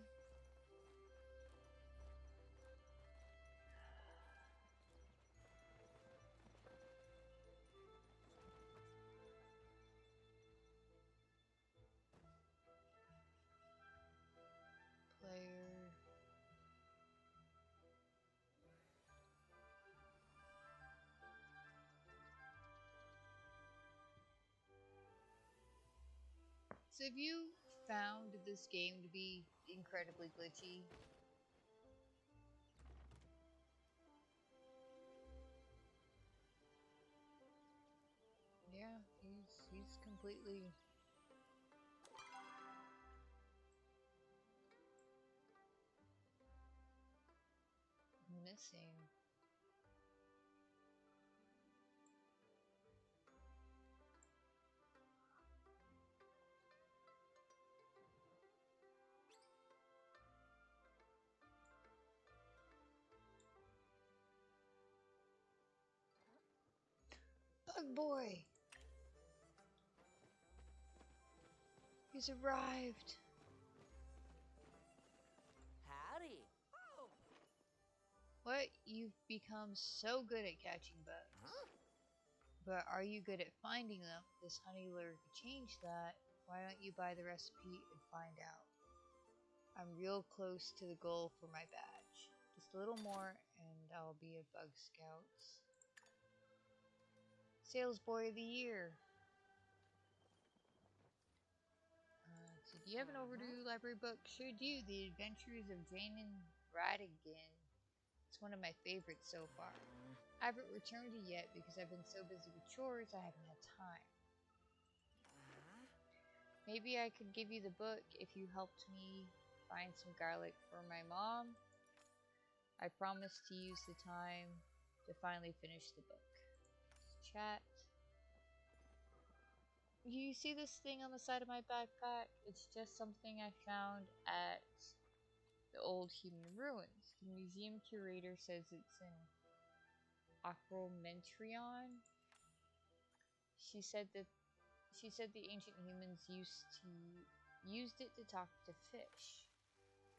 A: Player. So have you found this game to be incredibly glitchy? Yeah, he's completely missing. Bug boy! He's arrived!
E: Howdy. Oh.
A: What? You've become so good at catching bugs.
E: Huh?
A: But are you good at finding them? This honey lure could change that. Why don't you buy the recipe and find out? I'm real close to the goal for my badge. Just a little more and I'll be a bug scout. Sales boy of the year. So do you have an overdue library book? Sure do. The Adventures of Jane and Ratigan. It's one of my favorites so far. I haven't returned it yet because I've been so busy with chores I haven't had time. Maybe I could give you the book if you helped me find some garlic for my mom. I promise to use the time to finally finish the book. Chat. You see this thing on the side of my backpack? It's just something I found at the old human ruins. The museum curator says it's an Acromentrion. She said the ancient humans used it to talk to fish.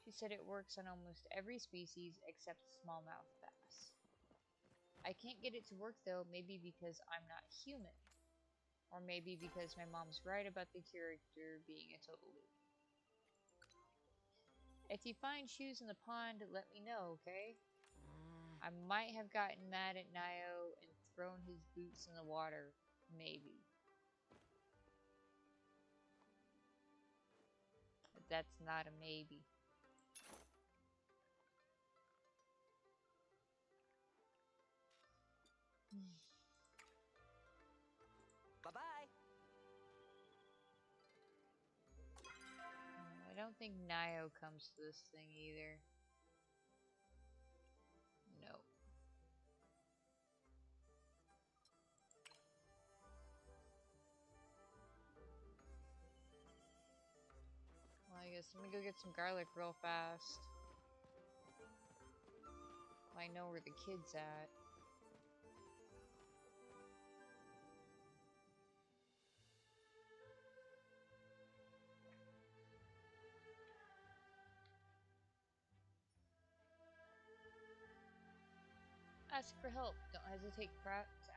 A: She said it works on almost every species except smallmouth bass. I can't get it to work though, maybe because I'm not human. Or maybe because my mom's right about the character being a total loop. If you find shoes in the pond, let me know, okay? I might have gotten mad at Nio and thrown his boots in the water. Maybe. But that's not a maybe.
E: Bye-bye.
A: I don't think Nio comes to this thing either. Nope. guess I'm gonna go get some garlic real fast. I know where the kid's at. Ask for help. Don't hesitate to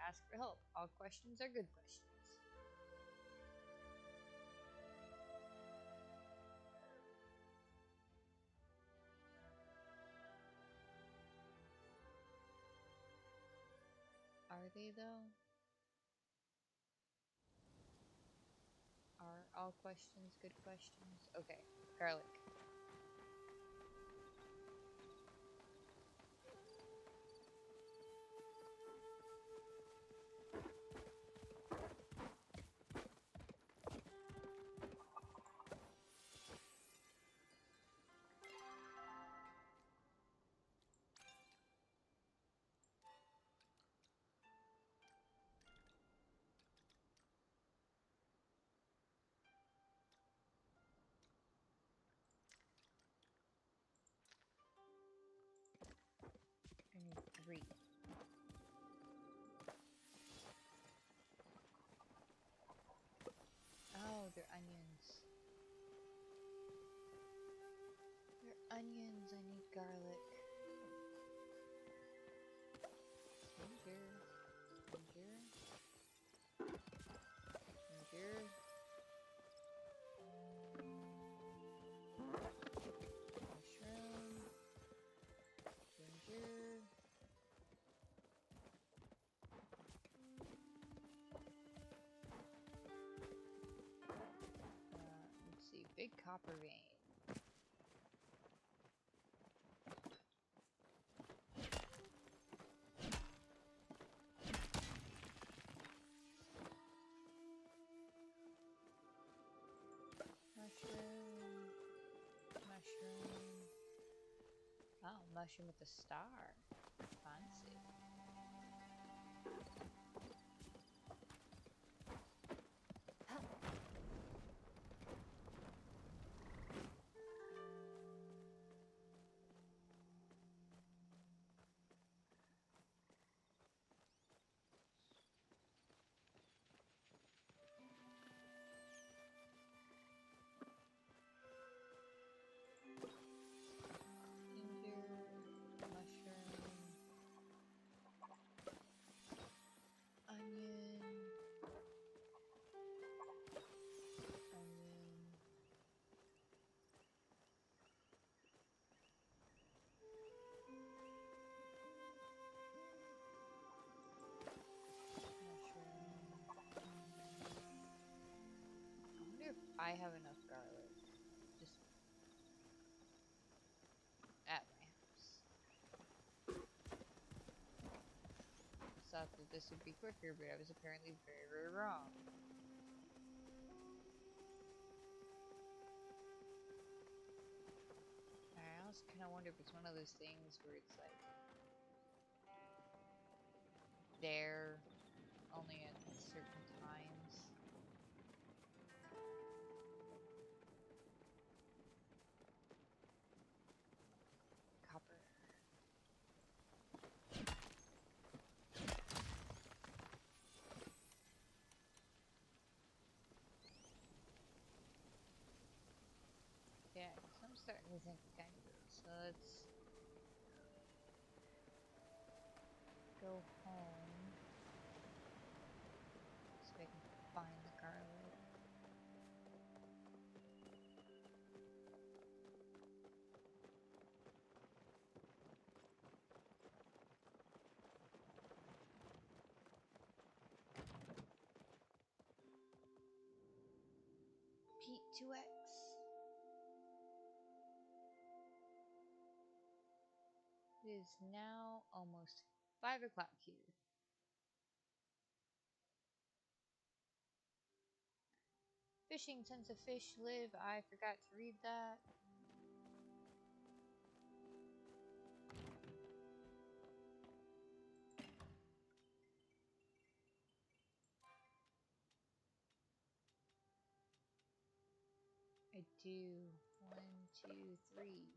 A: ask for help. All questions are good questions. Are they though? Are all questions good questions? Okay, garlic. I need 3. Oh, they're onions. They're onions. I need garlic. Ginger. Ginger. Ginger. Mushroom. Ginger. Let's see. Big copper vein. Mushroom. Mushroom. Oh, mushroom with a star. Fancy. Ginger, mushroom, onion, onion. I wonder if I have enough garlic. Just at my house. Thought that this would be quicker, but I was apparently very, very wrong. I also kind of wonder if it's one of those things where it's like there only at certain times. Copper. Yeah, so I'm starting to think kind of. So let's go home so I can find the garlic. Pete 2X. It is now almost 5 o'clock here. Fishing tons of fish live. I forgot to read that. I do One, two, three.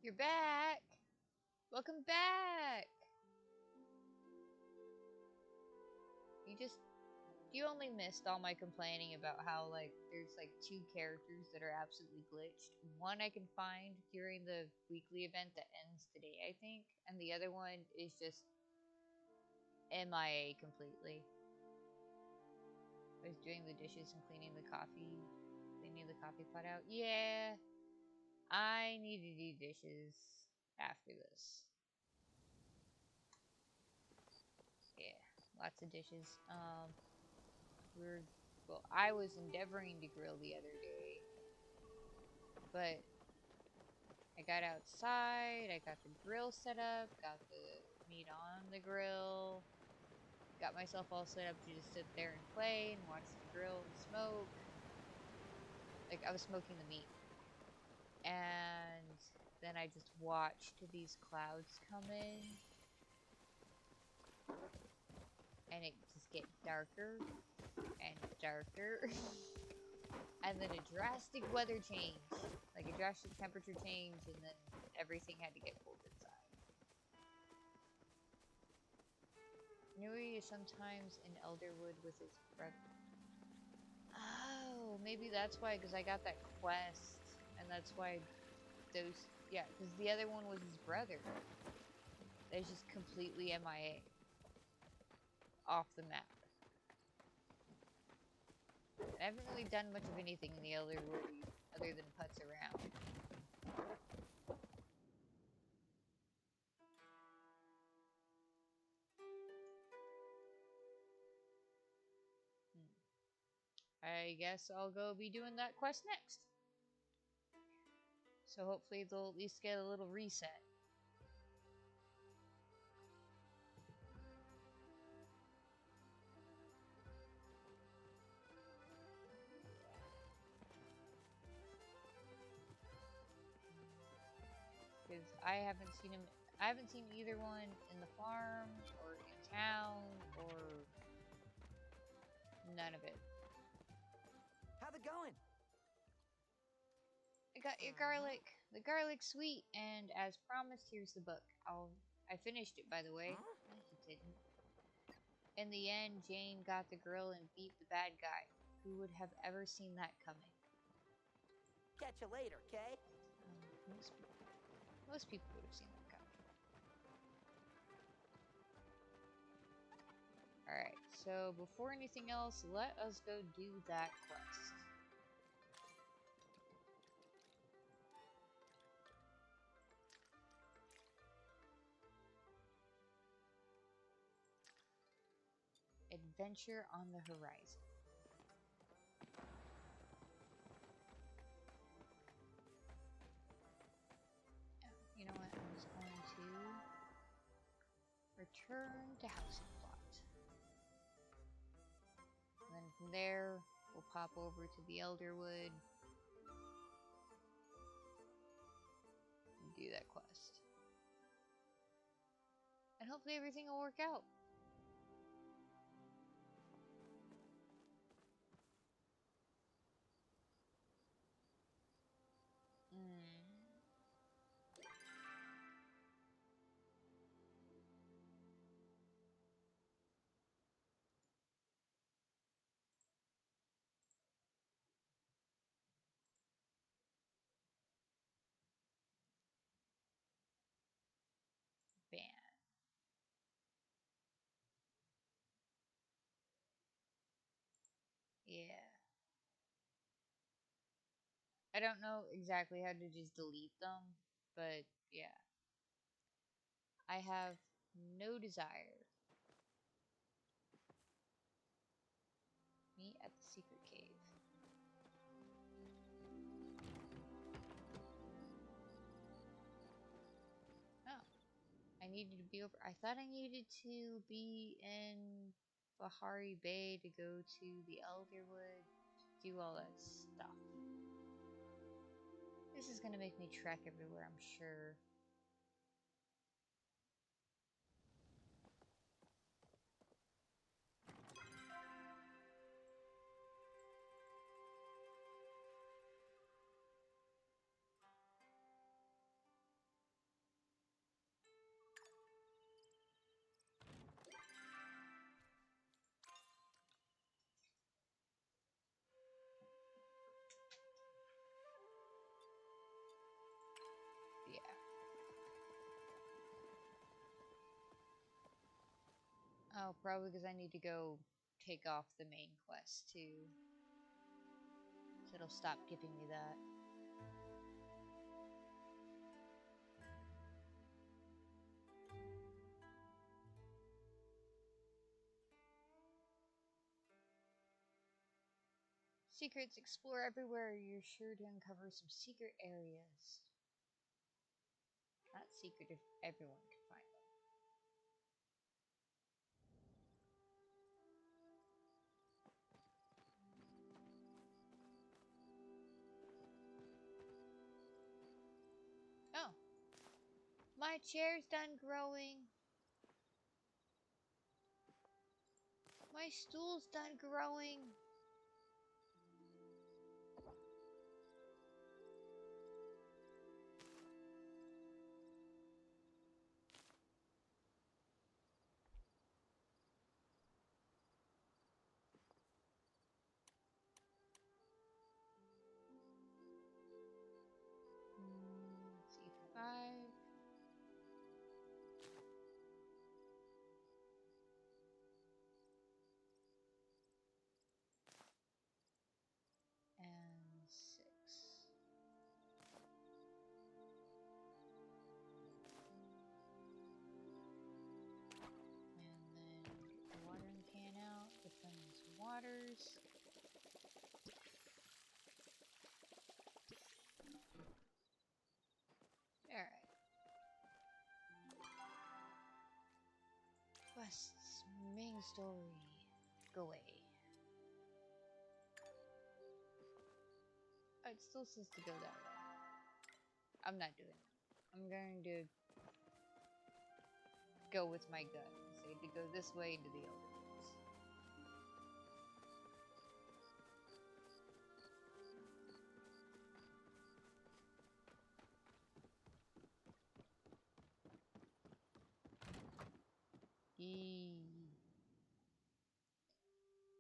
A: You're back! Welcome back! You only missed all my complaining about how, like, there's, like, 2 characters that are absolutely glitched. One I can find during the weekly event that ends today, I think, and the other one is just MIA completely. I was doing the dishes and cleaning the coffee pot out. Yeah, I need to do dishes after this. Yeah, lots of dishes. I was endeavoring to grill the other day, but I got outside, I got the grill set up, got the meat on the grill, got myself all set up to just sit there and play and watch the grill and smoke. Like, I was smoking the meat. And then I just watched these clouds come in, and it just get darker and darker. And then a drastic weather change, like a drastic temperature change, and then everything had to get pulled inside. Nui is sometimes in Elderwood with his brother. Oh, maybe that's why, because I got that quest, and that's why yeah, because the other one was his brother. That's just completely MIA. Off the map. I haven't really done much of anything in the Elderwood other than putz around. I guess I'll go be doing that quest next. So hopefully they'll at least get a little reset. Because I haven't seen either one in the farm or in town or none of it.
E: How's it going?
A: I got your garlic. The garlic's sweet, and as promised, here's the book. I finished it, by the way.
E: Huh?
A: No, you didn't. In the end, Jane got the girl and beat the bad guy. Who would have ever seen that coming?
E: Catch you later, Kay?
A: Most people would have seen that coming. Alright, so before anything else, let us go do that quest. Adventure on the horizon. You know what? I'm just going to return to housing plot. And then from there, we'll pop over to the Elderwood and do that quest. And hopefully everything will work out. Ban. Yeah. I don't know exactly how to just delete them, but yeah. I have no desire. Meet at the secret cave. Oh. I needed to be over. I thought I needed to be in Bahari Bay to go to the Elderwood, do all that stuff. This is gonna make me trek everywhere, I'm sure. Oh, probably because I need to go take off the main quest too. So it'll stop giving me that. Secrets explore everywhere. You're sure to uncover some secret areas. Not secret if everyone can find them. Oh. My chair's done growing. My stool's done growing. C5. And 6. And then get the watering can out, defend these waters. Alright. Quest's main story. Go away. Oh, it still says to go that way. I'm not doing it. I'm going to go with my gut and say to go this way into the Elder Woods.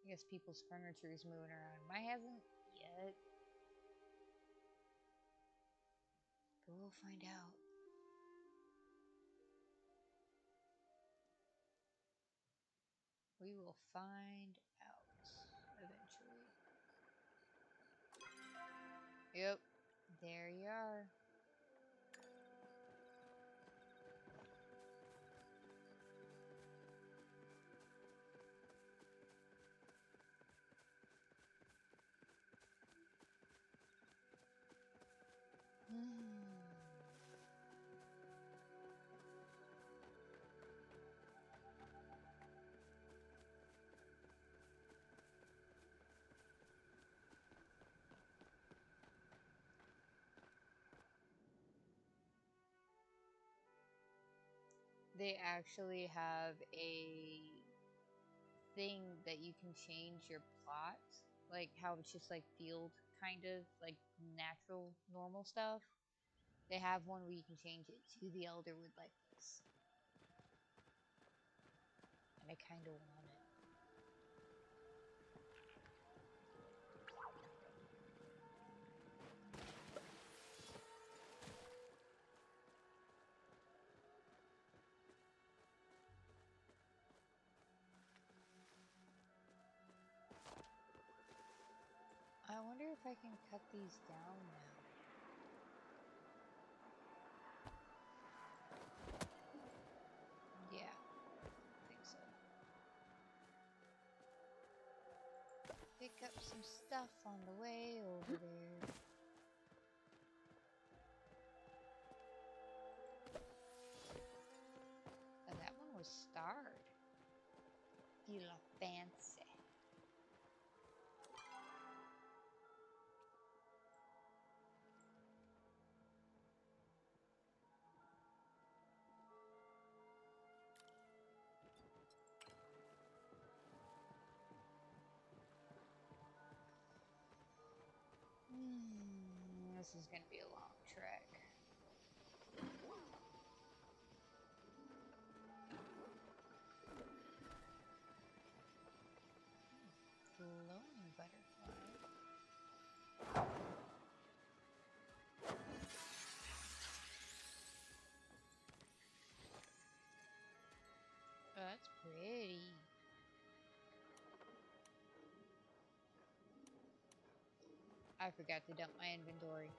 A: I guess people's furniture is moving around. Mine hasn't yet. But we'll find out. We will find out eventually. Yep, there you are. They actually have a thing that you can change your plot, like how it's just like field kind of like natural normal stuff. They have one where you can change it to the Elderwood like this, and I kind of want it. I wonder if I can cut these down now. Yeah, I think so. Pick up some stuff on the way over there. Oh, that one was starred. You look fancy. This is gonna be a long trek. Glowing butterfly. Oh, that's pretty. I forgot to dump my inventory.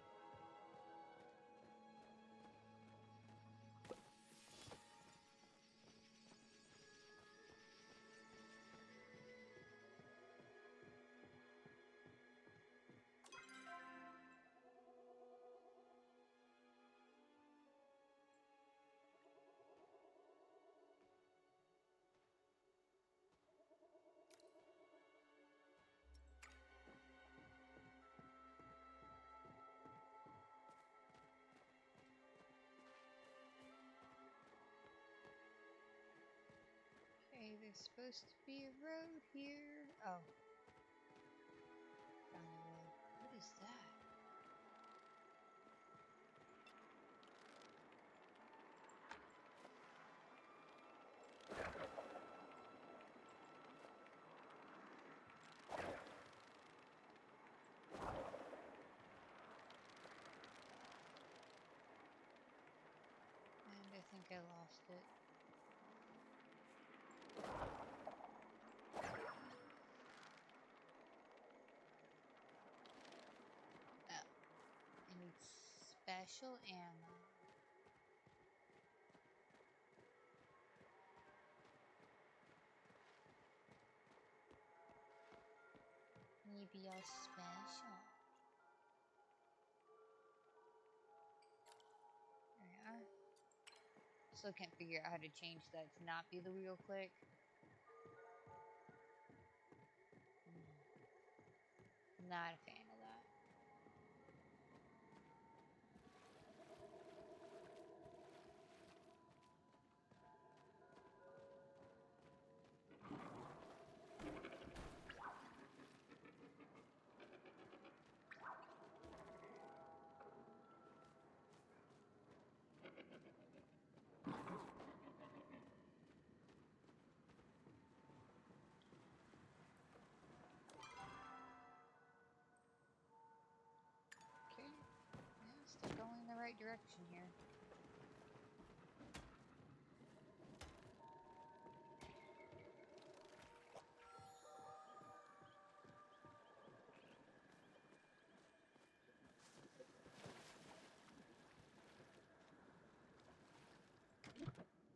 A: Okay, there's supposed to be a road here. Oh. Found the road. What is that? And I think I lost it. Oh, I need special ammo. Maybe you're special. There we are. Still can't figure out how to change that to not be the wheel click. Not a fan of that. Okay. Yeah, still going in the right direction here.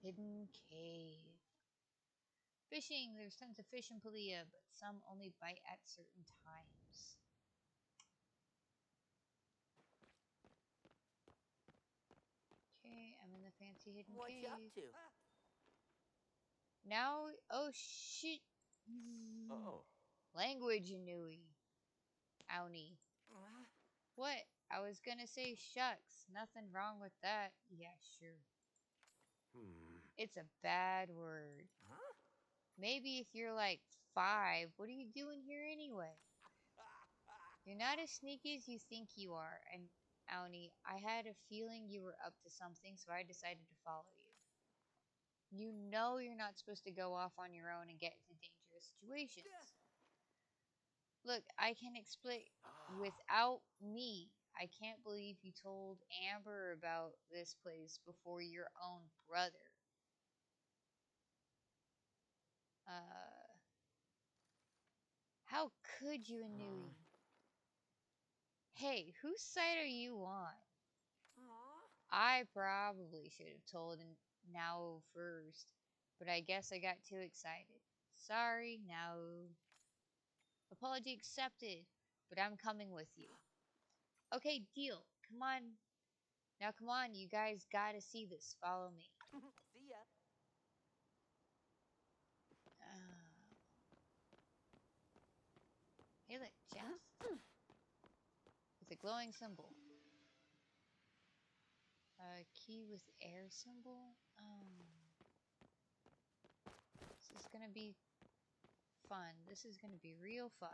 A: Hidden cave. Fishing. There's tons of fish in Palia, but some only bite at certain times. Okay, I'm in the fancy hidden
E: What
A: cave.
E: you up to?
A: Now, oh shit.
B: Oh.
A: Language, Inui. Auni. What? I was gonna say shucks. Nothing wrong with that. Yeah, sure. It's a bad word.
E: Huh?
A: Maybe if you're like 5, what are you doing here anyway? You're not as sneaky as you think you are, and Auni, I had a feeling you were up to something, so I decided to follow you. You know you're not supposed to go off on your own and get into dangerous situations. Look, I can explain. Without me, I can't believe you told Amber about this place before your own brother. How could you, Inui? Hey, whose side are you on?
E: Aw.
A: I probably should have told Now first, but I guess I got too excited. Sorry, Now. Apology accepted, but I'm coming with you. Okay, deal. Come on. Now come on, you guys gotta see this. Follow me.
E: See ya.
A: Hey, look, chest. With a glowing symbol. Key with air symbol. This is gonna be fun. This is gonna be real fun.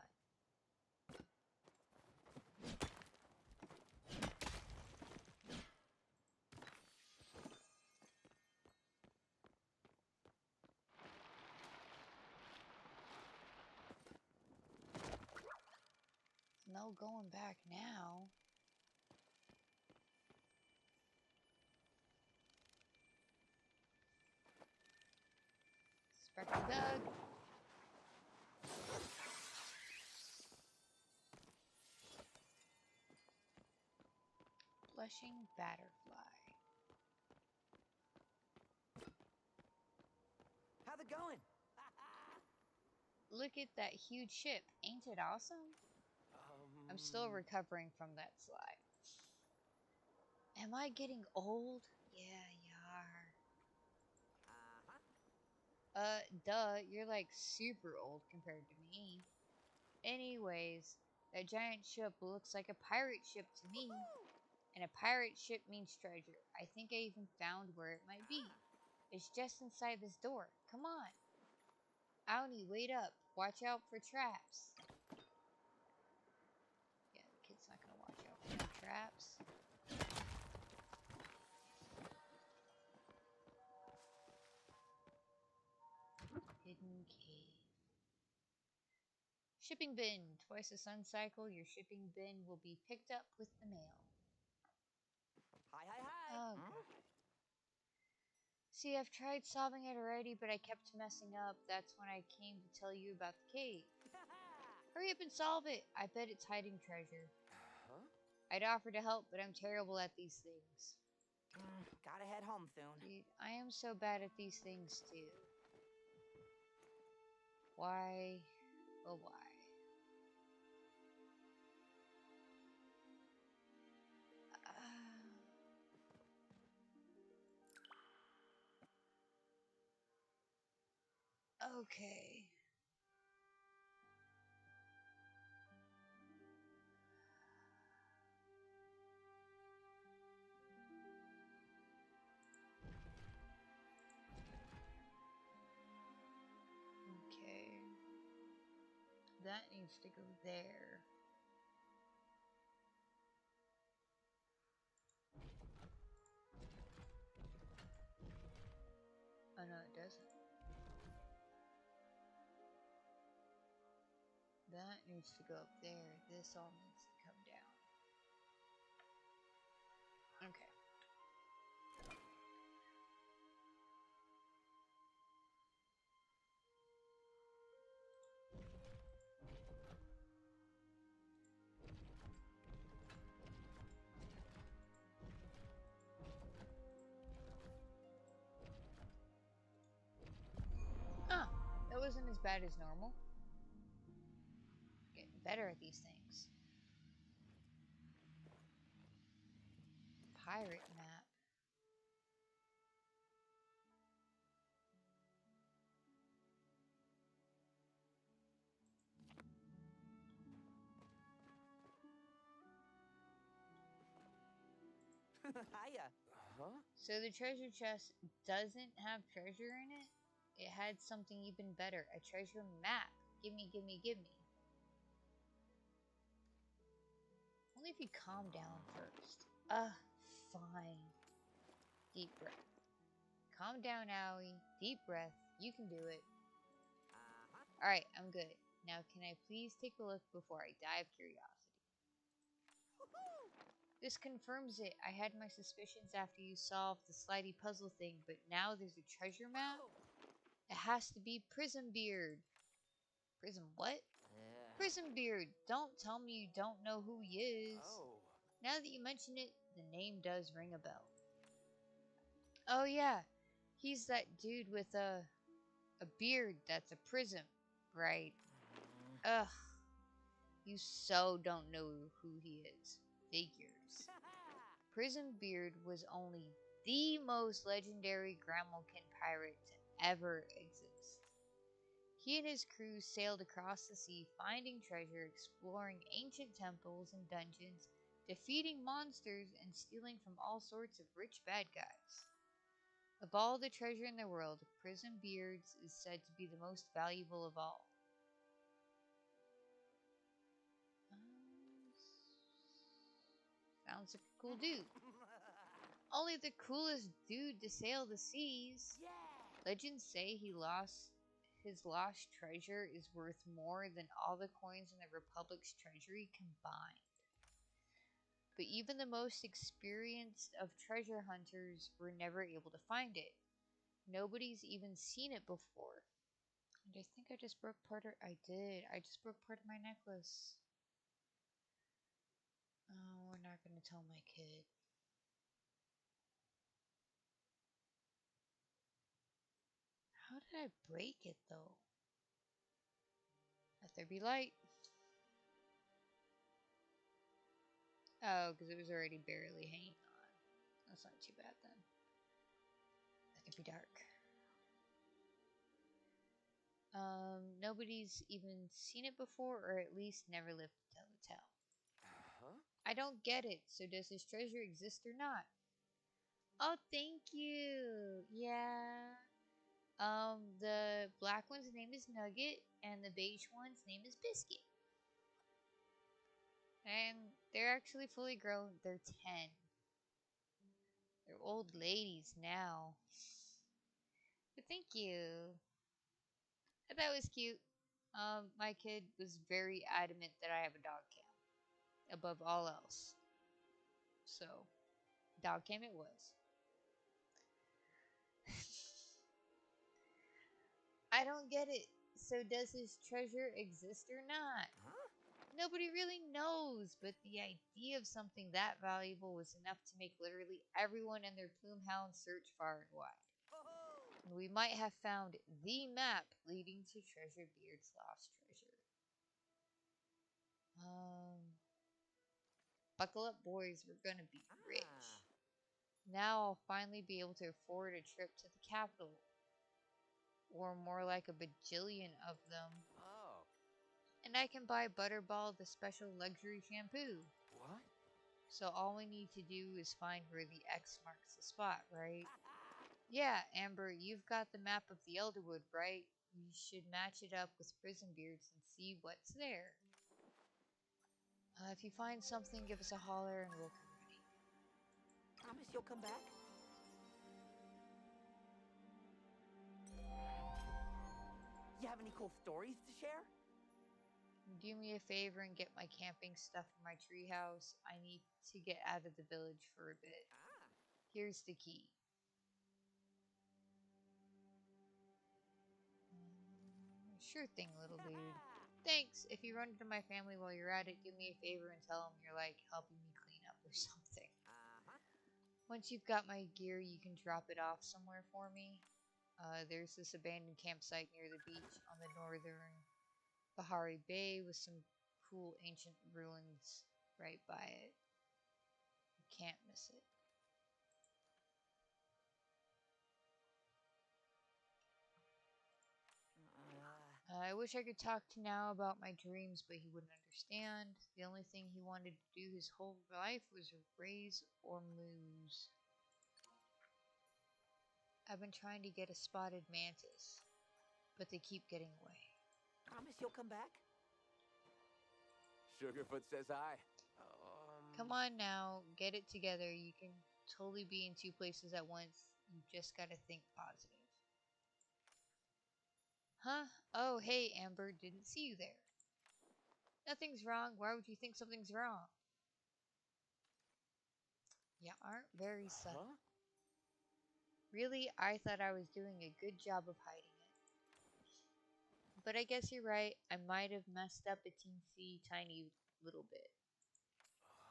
A: No going back now. Spectre bug. Blushing Batterfly.
E: How's it going?
A: Look at that huge ship. Ain't it awesome? I'm still recovering from that slide. Am I getting old? Yeah, you are. Duh, you're like super old compared to me. Anyways, that giant ship looks like a pirate ship to me. And a pirate ship means treasure. I think I even found where it might be. It's just inside this door. Come on. Auni, wait up. Watch out for traps. Yeah, the kid's not gonna watch out for no traps. Hidden cave. Shipping bin. Twice a sun cycle, your shipping bin will be picked up with the mail.
E: Hi, hi, hi.
A: Oh, God. See, I've tried solving it already, but I kept messing up. That's when I came to tell you about the cave. Hurry up and solve it. I bet it's hiding treasure.
E: Huh?
A: I'd offer to help, but I'm terrible at these things.
E: Gotta head home soon.
A: Dude, I am so bad at these things, too. Why? Oh, why? Okay. Okay. That needs to go there. Oh no, it doesn't. That needs to go up there. This all needs to come down. Okay. Ah, that wasn't as bad as normal. Getting better at these things. Pirate map.
E: Hiya. Huh?
A: So the treasure chest doesn't have treasure in it? It had something even better. A treasure map. Gimme, gimme, gimme. Only if you calm down first. Fine. Deep breath. Calm down, Aoi. Deep breath. You can do it. Alright, I'm good. Now can I please take a look before I die of curiosity? This confirms it. I had my suspicions after you solved the slidey puzzle thing, but now there's a treasure map? It has to be Prism Beard. Prism what? Prism Beard. Don't tell me you don't know who he is.
E: Oh.
A: Now that you mention it, the name does ring a bell. Oh yeah, he's that dude with a beard that's a prism, right? Ugh, you so don't know who he is. Figures. Prism Beard was only the most legendary Grammelkin pirate to ever exist. He and his crew sailed across the sea, finding treasure, exploring ancient temples and dungeons, defeating monsters, and stealing from all sorts of rich bad guys. Of all the treasure in the world, Prism Beards is said to be the most valuable of all. Sounds like a cool dude. Only the coolest dude to sail the seas.
E: Yeah.
A: Legends say his lost treasure is worth more than all the coins in the Republic's treasury combined. But even the most experienced of treasure hunters were never able to find it. Nobody's even seen it before. And I think I just broke part of... I did. I just broke part of my necklace. Oh, we're not going to tell my kid. How did I break it though? Let there be light. Oh, because it was already barely hanging on. That's not too bad then. Let it be dark. Nobody's even seen it before, or at least never lived to tell the tale.
E: Huh?
A: I don't get it. So does this treasure exist or not? Oh, thank you. Yeah. The black one's name is Nugget, and the beige one's name is Biscuit. And they're actually fully grown. They're 10. They're old ladies now. But thank you. I thought it was cute. My kid was very adamant that I have a dog cam above all else. So, dog cam it was. I don't get it. So does this treasure exist or not?
E: Huh?
A: Nobody really knows, but the idea of something that valuable was enough to make literally everyone and their plume hound search far and wide.
E: Oh!
A: And we might have found the map leading to Treasure Beard's lost treasure. Buckle up, boys. We're gonna be rich. Now I'll finally be able to afford a trip to the capital. Or more like a bajillion of them.
E: Oh.
A: And I can buy Butterball the special luxury shampoo.
E: What?
A: So all we need to do is find where the X marks the spot, right? Yeah, Amber, you've got the map of the Elderwood, right? You should match it up with Prison Beards and see what's there. If you find something, give us a holler and we'll come running.
E: Promise you'll come back? You have any cool stories to share?
A: Do me a favor and get my camping stuff in my treehouse. I need to get out of the village for a bit. Here's the key. Sure thing, little dude. Thanks. If you run into my family while you're at it, do me a favor and tell them you're like helping me clean up or something. Once you've got my gear, you can drop it off somewhere for me. There's this abandoned campsite near the beach on the northern Bahari Bay with some cool ancient ruins right by it. You can't miss it. I wish I could talk to now about my dreams, but he wouldn't understand. The only thing he wanted to do his whole life was raise or moose. I've been trying to get a spotted mantis, but they keep getting away.
E: Promise you'll come back? Sugarfoot says I.
A: Come on now, get it together. You can totally be in two places at once. You just gotta think positive. Huh? Oh, hey, Amber, didn't see you there. Nothing's wrong. Why would you think something's wrong? You aren't very subtle.
E: Huh?
A: Really, I thought I was doing a good job of hiding it. But I guess you're right. I might have messed up a teensy tiny little bit.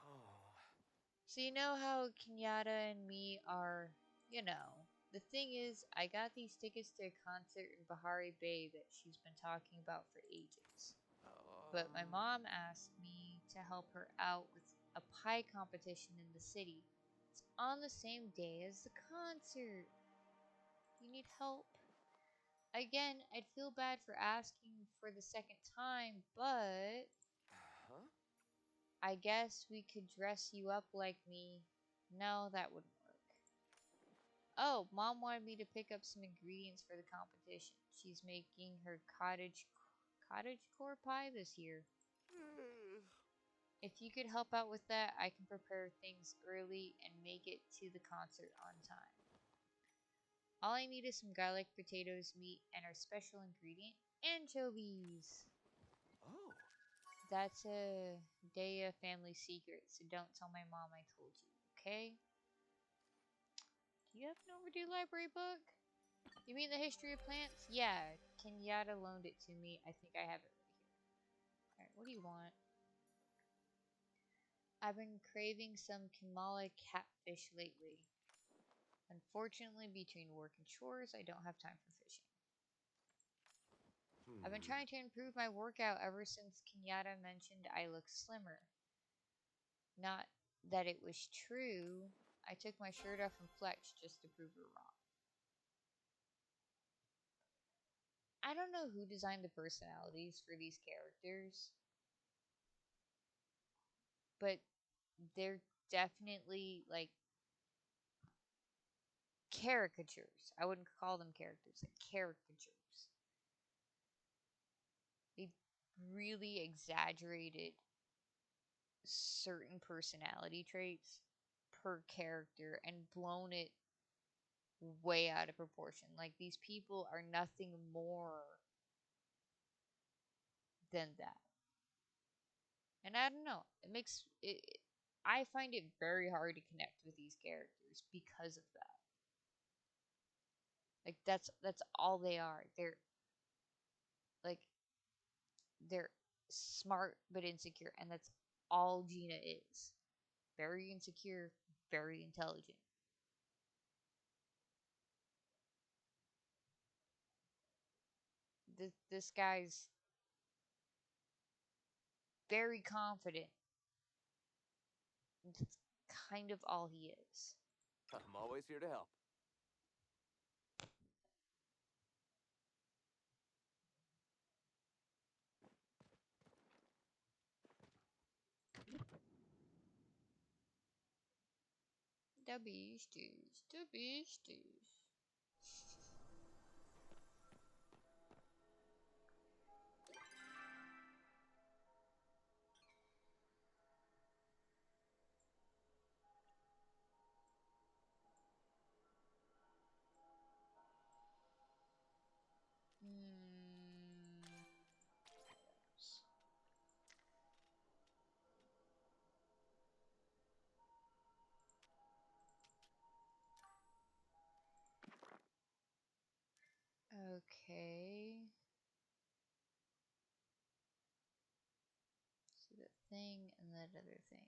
E: Oh.
A: So you know how Kenyatta and me are, you know. The thing is, I got these tickets to a concert in Bahari Bay that she's been talking about for ages. But my mom asked me to help her out with a pie competition in the city. It's on the same day as the concert. You need help? Again, I'd feel bad for asking for the second time, but
E: Huh?
A: I guess we could dress you up like me. No, that wouldn't work. Oh, Mom wanted me to pick up some ingredients for the competition. She's making her cottagecore pie this year. If you could help out with that, I can prepare things early and make it to the concert on time. All I need is some garlic, potatoes, meat, and our special ingredient, anchovies.
E: Oh.
A: That's a Daya family secret, so don't tell my mom I told you, okay? Do you have an overdue library book? You mean the history of plants? Yeah, Kenyatta loaned it to me. I think I have it right here. Alright, what do you want? I've been craving some Kamala catfish lately. Unfortunately, between work and chores, I don't have time for fishing. I've been trying to improve my workout ever since Kenyatta mentioned I look slimmer. Not that it was true. I took my shirt off and flexed just to prove her wrong. I don't know who designed the personalities for these characters, but they're definitely like caricatures. I wouldn't call them characters, like caricatures. They really exaggerated certain personality traits per character and blown it way out of proportion. Like these people are nothing more than that. And I don't know, it makes it I find it very hard to connect with these characters because of that. Like that's all they are. Like they're smart but insecure, and that's all Gina is. Very insecure, very intelligent. This guy's very confident. That's kind of all he is.
E: I'm always here to help.
A: The beasties, the beasties. Hmm. Okay. So that thing and that other thing.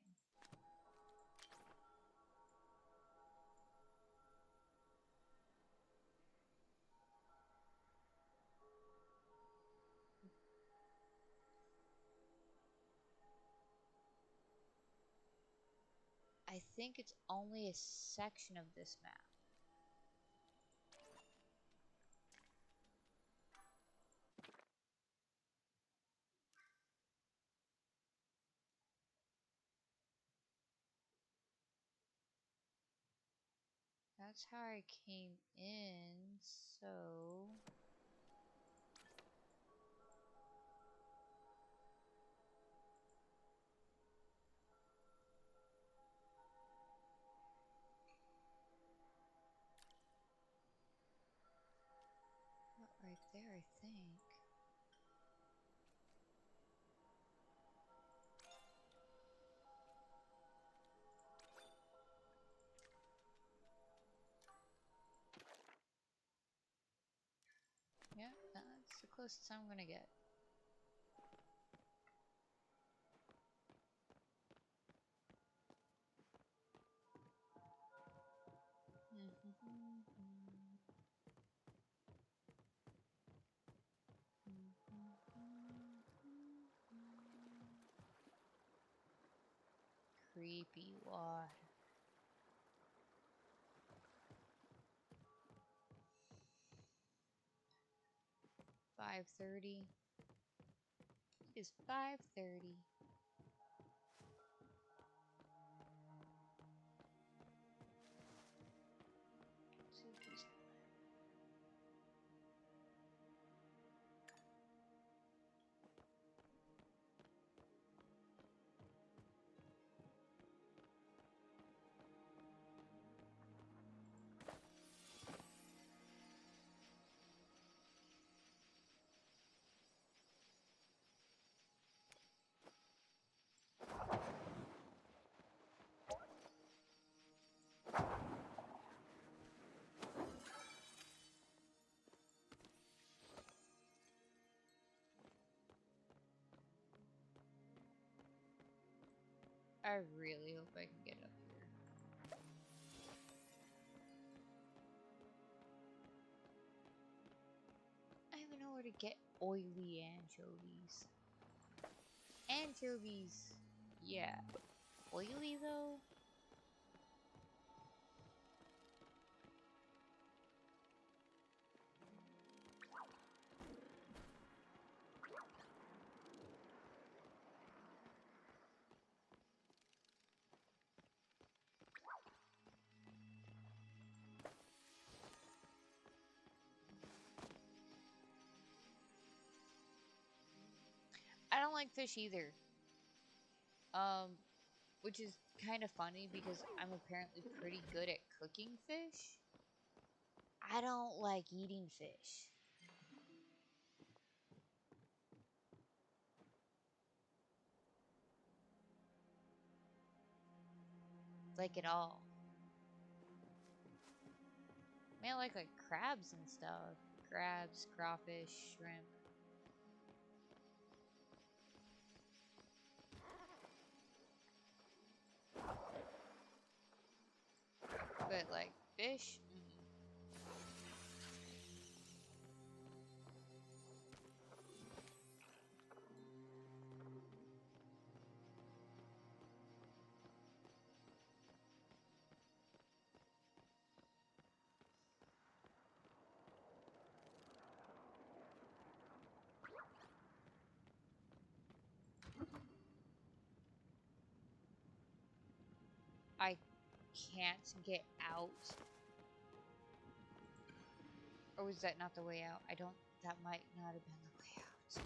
A: I think it's only a section of this map. That's how I came in, so... Not right there, I think. Yeah, that's the closest I'm gonna get. Creepy water. 5:30. It is 5:30. I really hope I can get up here. I don't even know where to get oily anchovies. Anchovies! Yeah. Oily though? I don't like fish either. Um, which is kind of funny because I'm apparently pretty good at cooking fish. I don't like eating fish. Like at all. Man, I like crabs and stuff. Crabs, crawfish, shrimp. But like fish, I can't get out. Or was that not the way out? I don't. That might not have been the way out.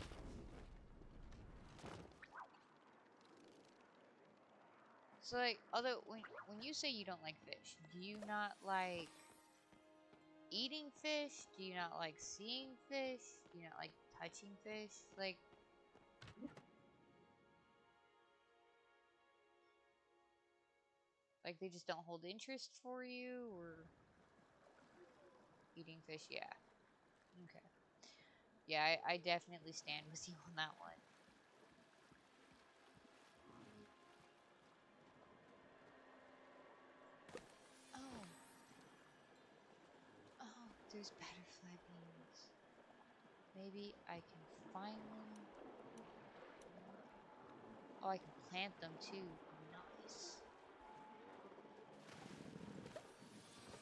A: So like, although when you say you don't like fish, do you not like eating fish? Do you not like seeing fish? Do you not like touching fish? Like they just don't hold interest for you, or eating fish? Yeah. Okay. Yeah, I definitely stand with you on that one. Oh. Oh, there's butterfly beans. Maybe I can find them. Oh, I can plant them too. Nice.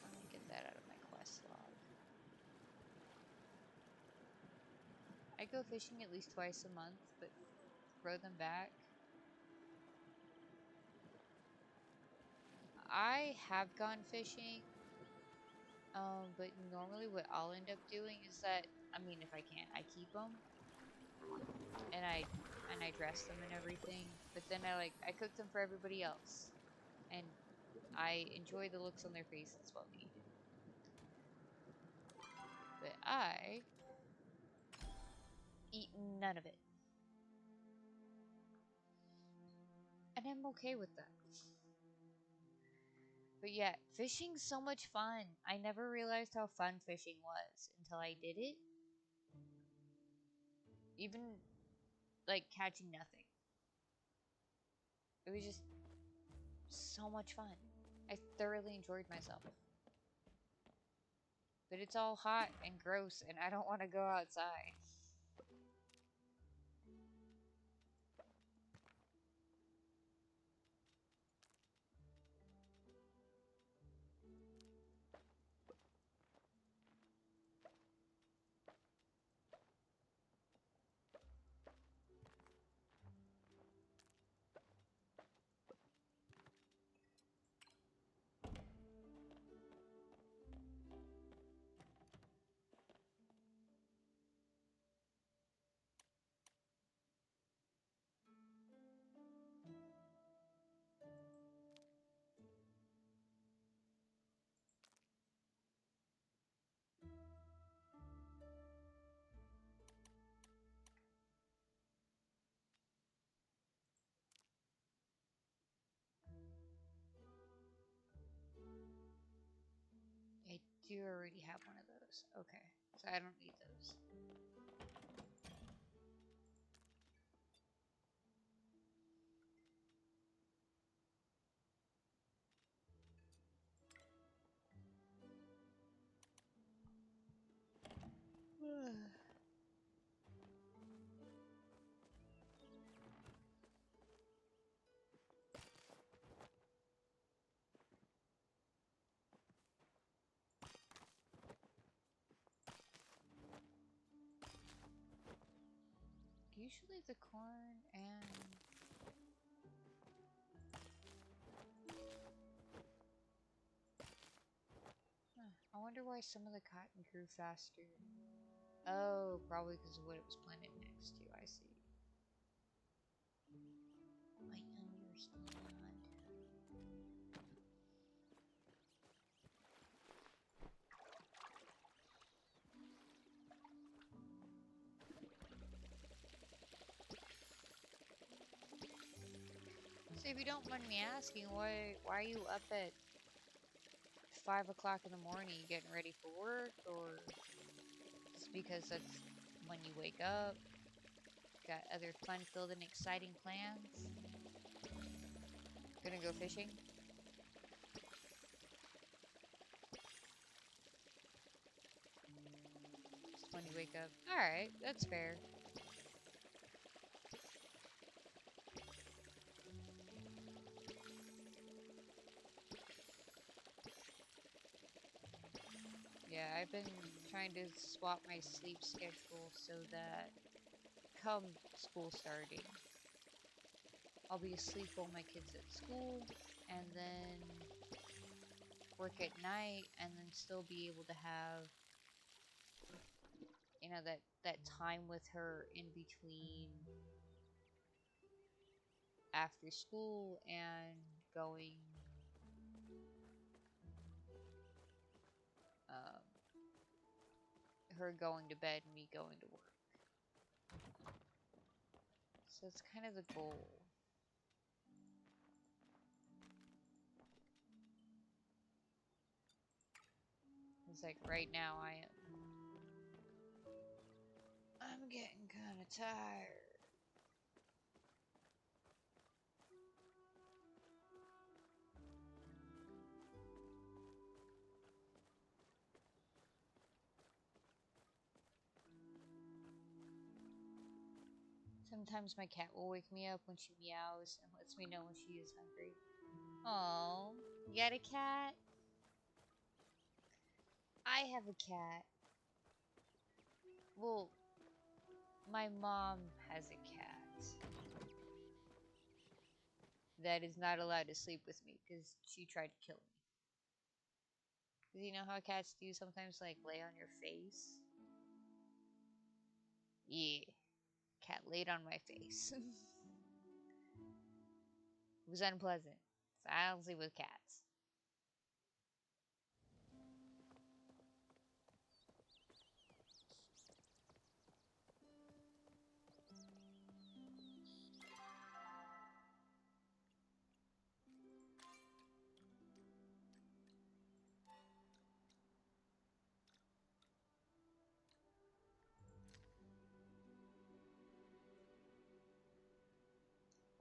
A: Let me get that out of my quest log. I go fishing at least twice a month, but throw them back. I have gone fishing, but normally what I'll end up doing is that, I mean, if I can, I keep them, and I dress them and everything. But then I cook them for everybody else, and I enjoy the looks on their faces while we eat it. But I eat none of it, and I'm okay with that. But yeah, fishing's so much fun. I never realized how fun fishing was until I did it. Even like catching nothing. It was just so much fun. I thoroughly enjoyed myself. But it's all hot and gross, and I don't want to go outside. I do already have one of those. Okay, so I don't need those. usually the corn and... Huh, I wonder why some of the cotton grew faster. Oh, probably because of what it was planted next to, I see. I understand. So if you don't mind me asking, why are you up at 5 o'clock in the morning getting ready for work, or just because that's when you wake up? Got other fun-filled and exciting plans? Gonna go fishing? Just when you wake up? Alright, that's fair. Yeah, I've been trying to swap my sleep schedule so that come school starting, I'll be asleep while my kids at school, and then work at night, and then still be able to have, you know, that time with her in between after school and going her going to bed and me going to work. So it's kind of the goal. It's like right now I'm getting kind of tired. Sometimes my cat will wake me up when she meows and lets me know when she is hungry. Oh, you got a cat? I have a cat. Well, my mom has a cat that is not allowed to sleep with me because she tried to kill me. Cause you know how cats do sometimes, like, lay on your face? Yeah, cat laid on my face. It was unpleasant. So I don't sleep with cats.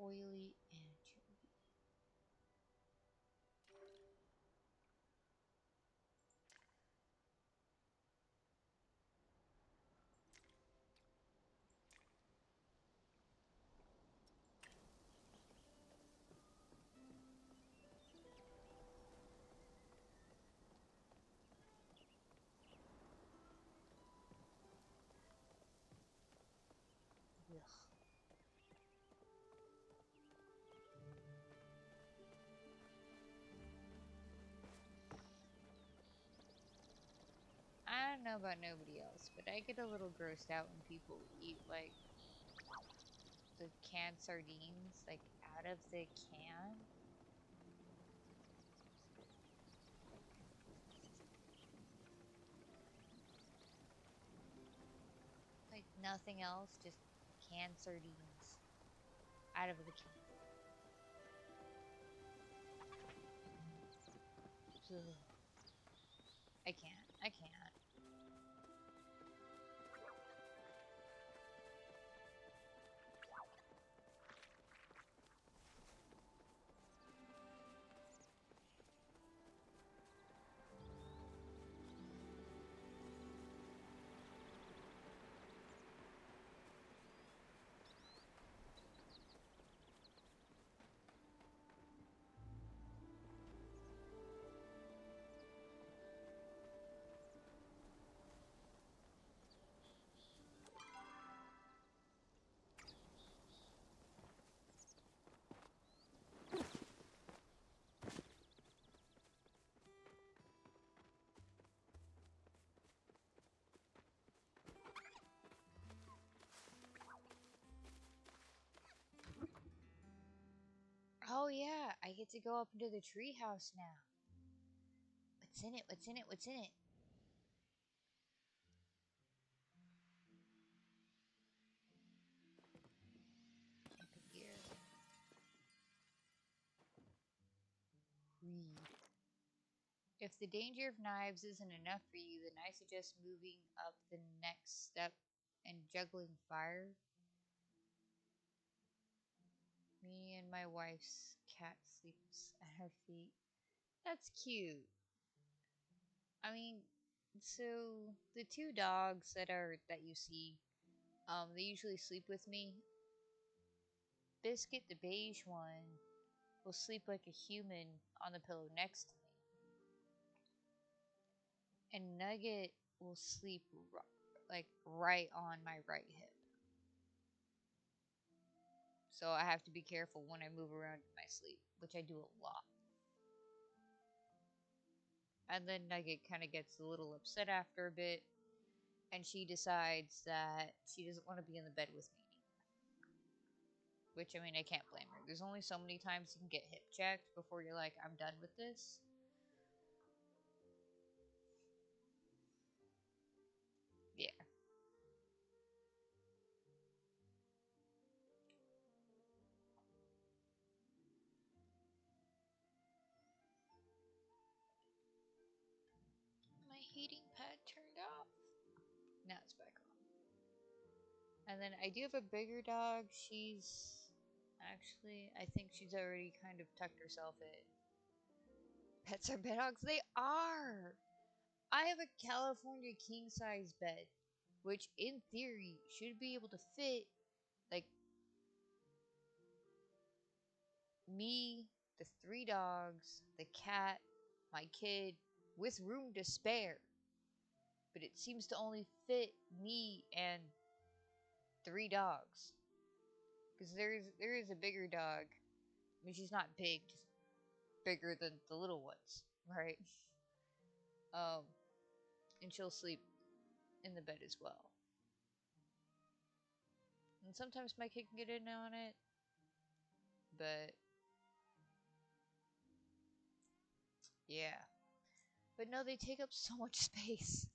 A: Oily anchovy. Ugh. I don't know about nobody else, but I get a little grossed out when people eat, like, the canned sardines, like, out of the can. Like, nothing else, just canned sardines out of the can. Ugh. I can't. I can't. get to go up into the treehouse now. What's in it? What's in it? What's in it? Camping gear. Read. If the danger of knives isn't enough for you, then I suggest moving up the next step and juggling fire. Me and my wife's cat sleeps at her feet. That's cute. I mean, so the two dogs that you see, they usually sleep with me. Biscuit, the beige one, will sleep like a human on the pillow next to me. And Nugget will sleep like right on my right hip. So I have to be careful when I move around in my sleep, which I do a lot. And then Nugget kind of gets a little upset after a bit, and she decides that she doesn't want to be in the bed with me anymore. Which, I mean, I can't blame her. There's only so many times you can get hip checked before you're like, I'm done with this. Yeah. My heating pad turned off. Now it's back on. And then I do have a bigger dog. She's actually, I think she's already kind of tucked herself in. Pets are bed dogs? They are! I have a California king size bed, which in theory should be able to fit, like, me, the 3 dogs, the cat, my kid, with room to spare. But it seems to only fit me and 3 dogs. Because there is a bigger dog. I mean, she's not big, just bigger than the little ones, right? And she'll sleep in the bed as well. And sometimes my kid can get in on it, but yeah. But no, they take up so much space.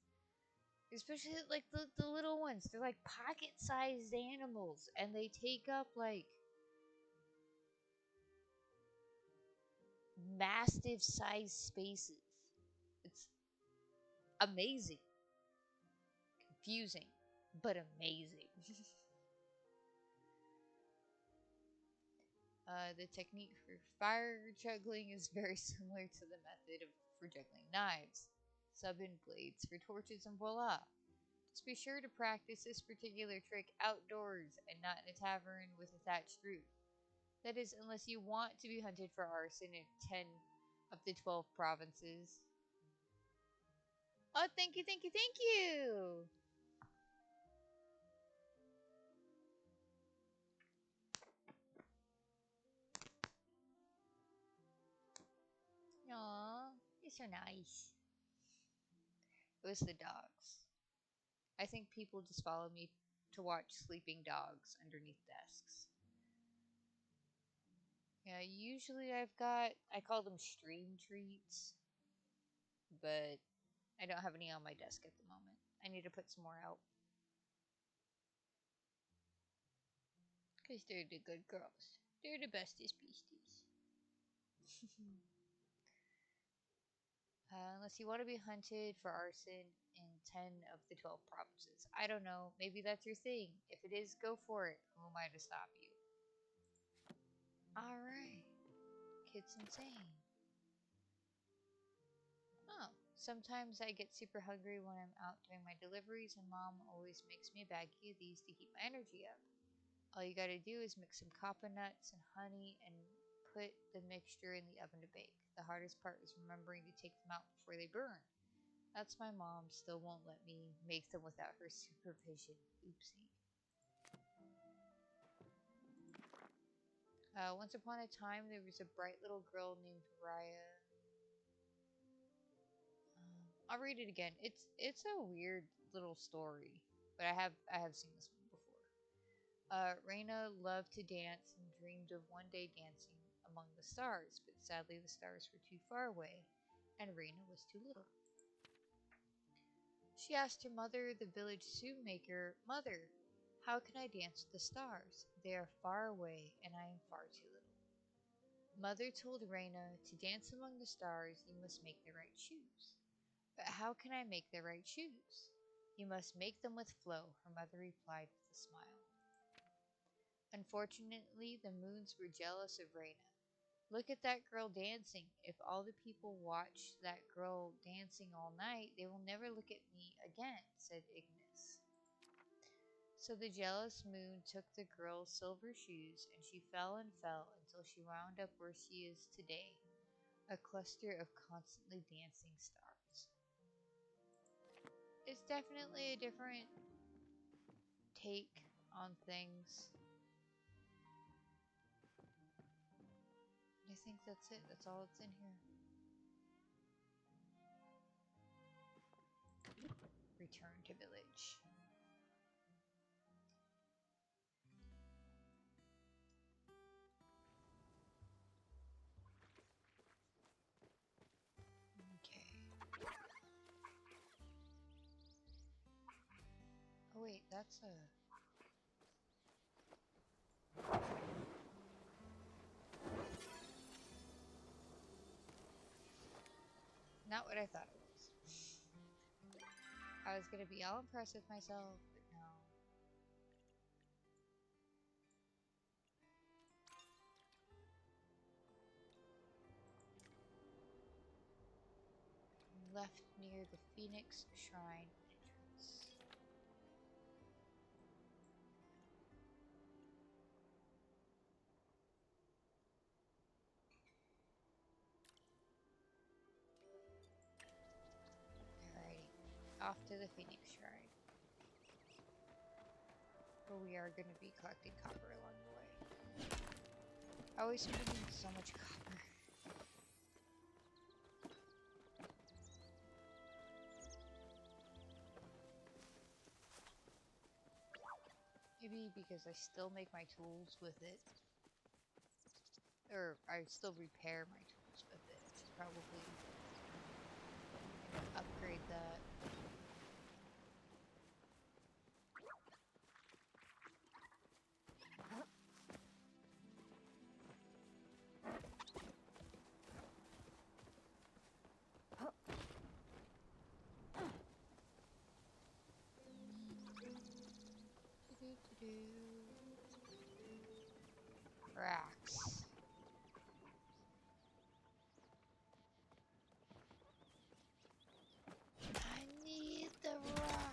A: Especially like the little ones. They're like pocket-sized animals, and they take up like massive sized spaces. It's amazing. Confusing, but amazing. The technique for fire juggling is very similar to the method for juggling knives. Sub in blades for torches and voila. Just be sure to practice this particular trick outdoors and not in a tavern with a thatched roof. That is, unless you want to be hunted for arson in 10 of the 12 provinces. Oh, thank you, thank you, thank you! Aww, you're so nice. It was the dogs. I think people just follow me to watch sleeping dogs underneath desks. Yeah, usually I call them stream treats, but I don't have any on my desk at the moment. I need to put some more out. Because they're the good girls. They're the bestest beasties. Unless you want to be hunted for arson in 10 of the 12 provinces. I don't know. Maybe that's your thing. If it is, go for it. Who am I to stop you? Alright. Kid's insane. Oh. Sometimes I get super hungry when I'm out doing my deliveries, and Mom always makes me a baggie of these to keep my energy up. All you gotta do is mix some copper nuts and honey and put the mixture in the oven to bake. The hardest part is remembering to take them out before they burn. That's my mom still won't let me make them without her supervision. Oopsie. Once upon a time, there was a bright little girl named Raya. I'll read it again. It's a weird little story, but I have seen this one before. Reina loved to dance and dreamed of one day dancing among the stars, but sadly the stars were too far away, and Reina was too little. She asked her mother, the village shoemaker, "Mother, how can I dance with the stars? They are far away, and I am far too little." Mother told Reina, "To dance among the stars, you must make the right shoes." "But how can I make the right shoes?" "You must make them with flow," her mother replied with a smile. Unfortunately, the moons were jealous of Reina. "Look at that girl dancing. If all the people watch that girl dancing all night, they will never look at me again," said Ignis. So the jealous moon took the girl's silver shoes, and she fell and fell until she wound up where she is today, a cluster of constantly dancing stars. It's definitely a different take on things. I think that's it. That's all that's in here. Return to village. Okay. Oh wait, that's a... Not what I thought it was. I was gonna be all impressed with myself, but no. Left near the Phoenix Shrine entrance. Alrighty, off to the Phoenix Shrine. Where we are going to be collecting copper along the way. I always seem to need so much copper. Maybe because I still make my tools with it. Or I still repair my tools with it. I should probably upgrade that. Racks. I need the rocks.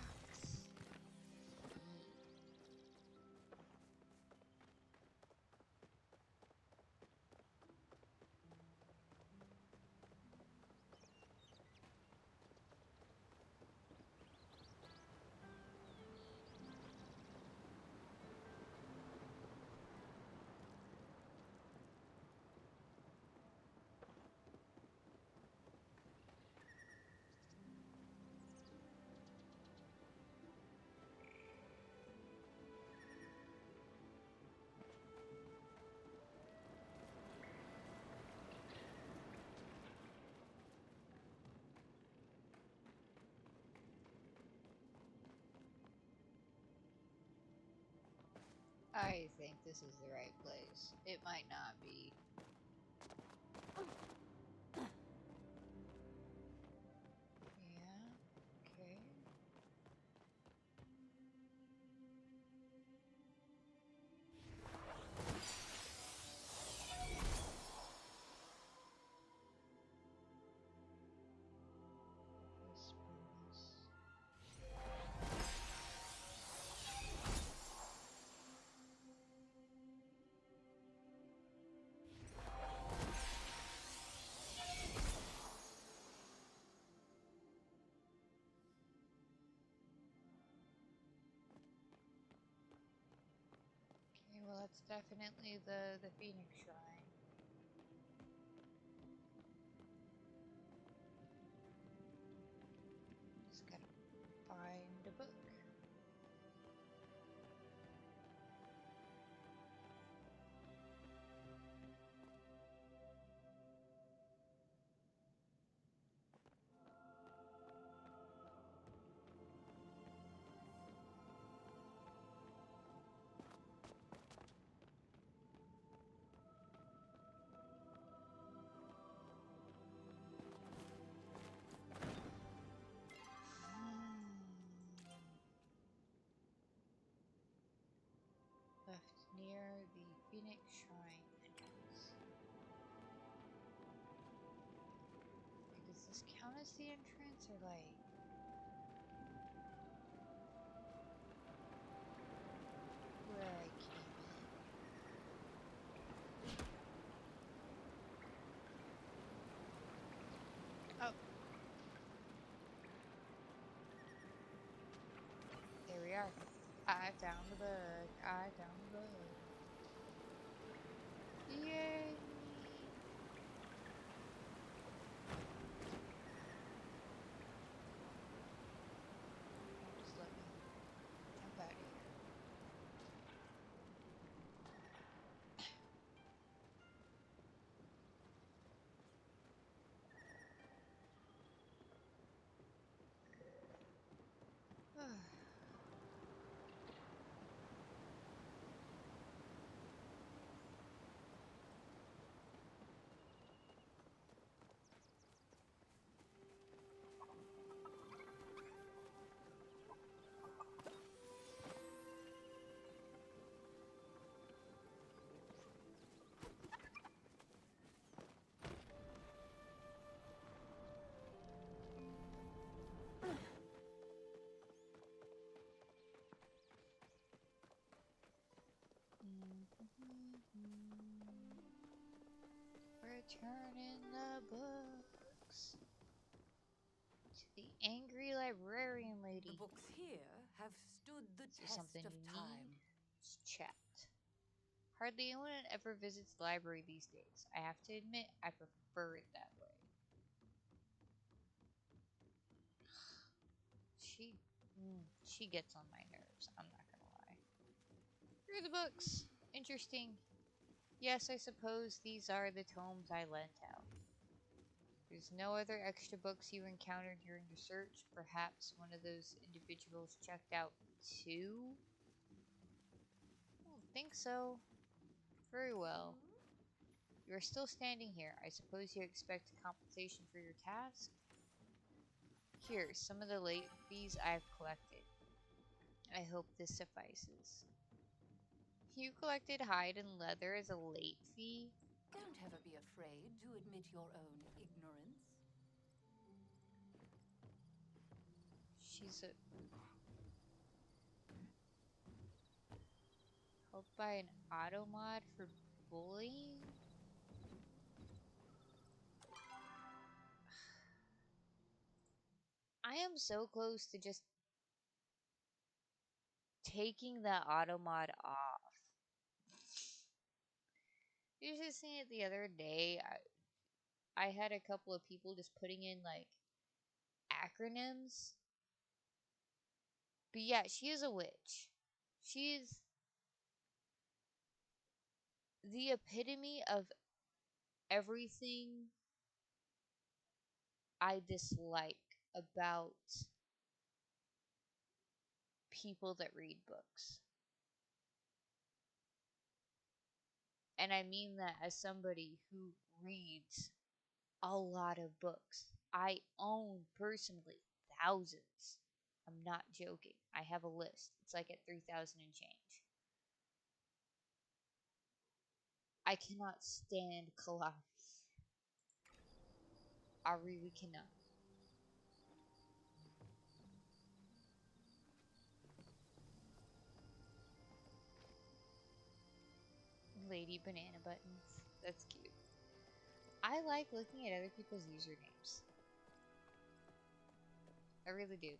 A: I think this is the right place. It might not be. Yeah, okay. This bonus. Okay, well that's definitely the Phoenix Shrine. Just gotta find a book. near the Phoenix Shrine entrance. Like, does this count as the entrance or like? Where I came in? Oh. There we are. I found the bug. I found the bug. Yay! Just let me jump out of here. Returning the books to the angry librarian
C: The
A: lady.
C: books here have stood the
A: Is there
C: test
A: something
C: of
A: you
C: time.
A: need? It's checked. Hardly anyone ever visits the library these days. I have to admit, I prefer it that way. She gets on my nerves, I'm not gonna lie. Here are the books. Interesting. Yes, I suppose these are the tomes I lent out. There's no other extra books you encountered during your search. Perhaps one of those individuals checked out too? I don't think so. Very well. You are still standing here. I suppose you expect compensation for your task? Here, some of the late fees I've collected. I hope this suffices. You collected hide and leather as a late fee?
C: Don't ever be afraid to admit your own ignorance.
A: She's helped by an auto mod for bullying? I am so close to just taking that auto mod off. You should have seen it the other day. I had a couple of people just putting in like acronyms. But yeah, she is a witch. She is the epitome of everything I dislike about people that read books. And I mean that as somebody who reads a lot of books. I own personally thousands. I'm not joking. I have a list. It's like at 3,000 and change. I cannot stand Kalari. I really cannot. Lady Banana Buttons. That's cute. I like looking at other people's usernames. I really do.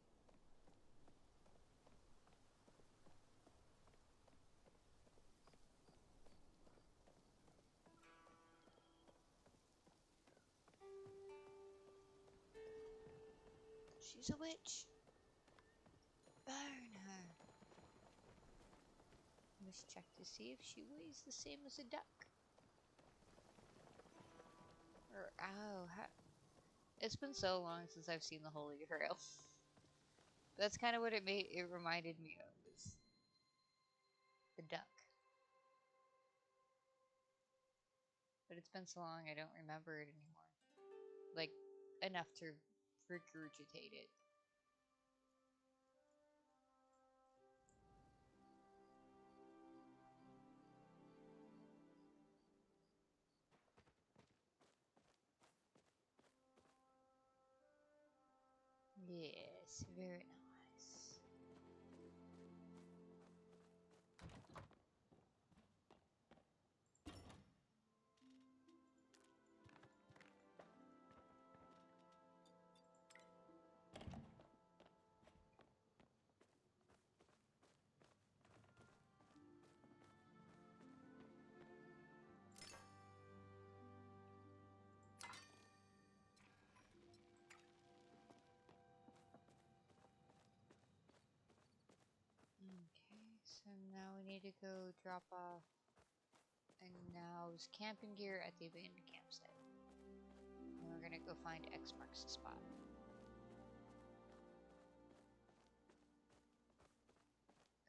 A: She's a witch. Burn her. Let's check to see if she weighs the same as a duck. Or, ow, it's been so long since I've seen the Holy Grail. That's kind of what it reminded me of, is the duck. But it's been so long I don't remember it anymore. Like, enough to regurgitate it. Yes, very nice. Okay, so now we need to go drop off and now's camping gear at the abandoned campsite. And we're gonna go find X marks the spot.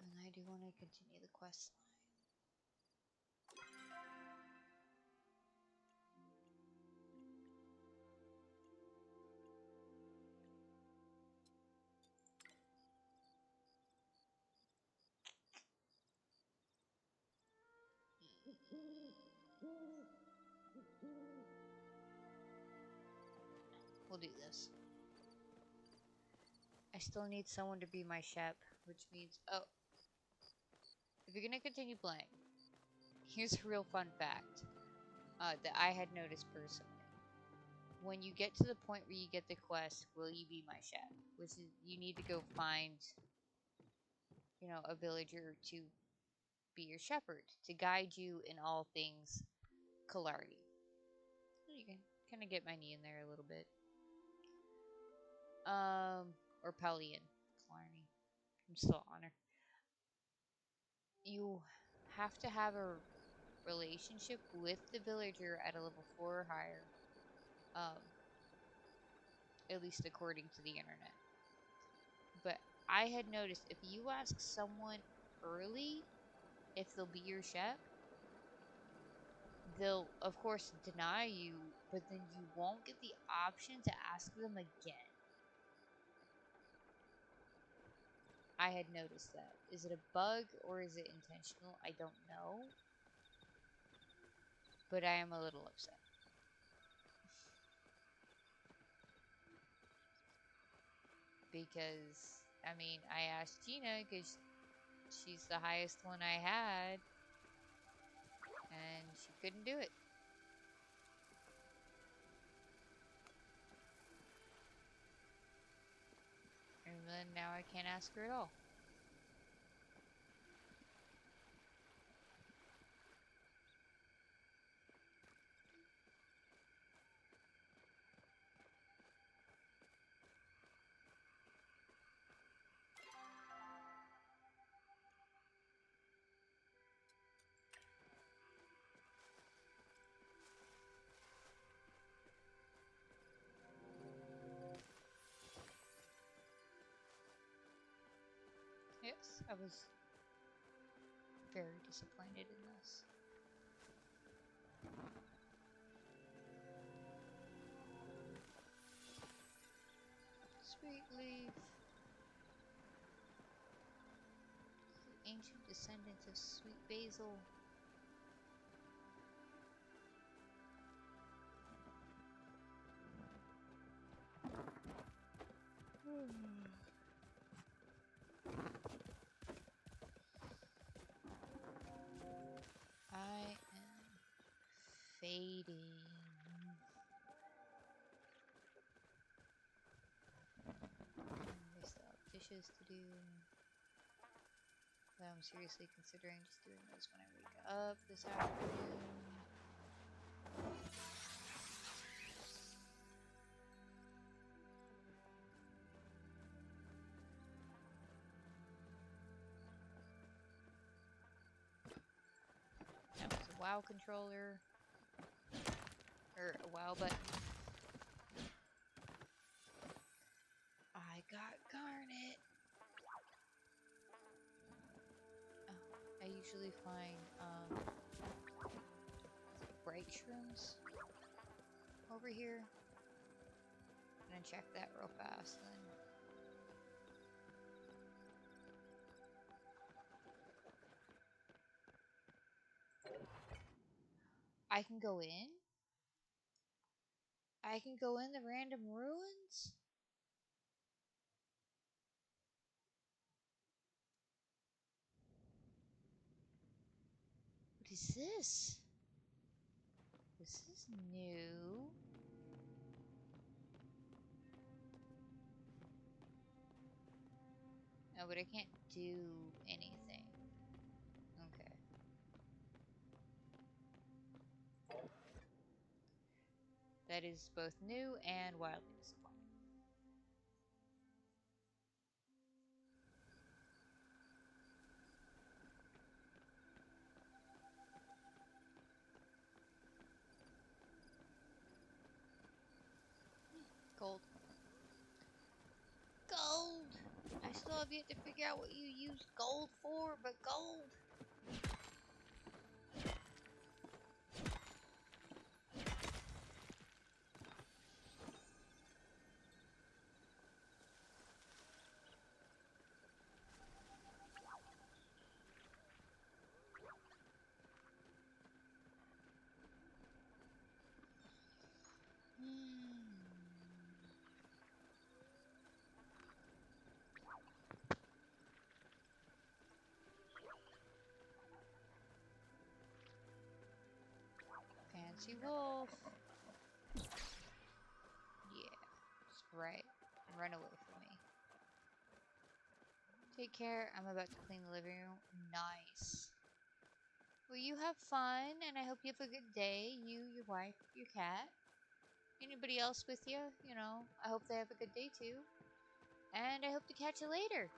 A: And I do want to continue the quest line. We'll do this. I still need someone to be my Shep, which means, oh, if you're gonna continue playing, here's a real fun fact that I had noticed personally. When you get to the point where you get the quest, will you be my Shep? Which is, you need to go find, you know, a villager to be your shepherd, to guide you in all things Killarney. You can kind of get my knee in there a little bit. Or Pelion. Killarney. I'm still on her. You have to have a relationship with the villager at a level 4 or higher. At least according to the internet. But I had noticed if you ask someone early if they'll be your Shep, they'll of course deny you, but then you won't get the option to ask them again. I had noticed that. Is it a bug or is it intentional? I don't know. But I am a little upset. Because, I mean, I asked Gina because she's the highest one I had. And she couldn't do it. And then now I can't ask her at all. Yes, I was very disappointed in this. Sweet leaf. The ancient descendants of sweet basil. I am fading. I still have dishes to do. But I'm seriously considering just doing those when I wake up this afternoon. That was a WoW controller. Or a WoW button. I got Garnet. Oh, I usually find bright shrooms over here. I'm gonna check that real fast then. I can go in? I can go in the random ruins? is this? This is new. No, but I can't do anything. Okay. That is both new and wildly disappointing. Gold. Gold! I still have yet to figure out what you use gold for, but gold! Fancy wolf. Yeah, that's right. Run away from me. Take care. I'm about to clean the living room. Nice. Well, you have fun, and I hope you have a good day. You, your wife, your cat. Anybody else with you? You know, I hope they have a good day too. And I hope to catch you later.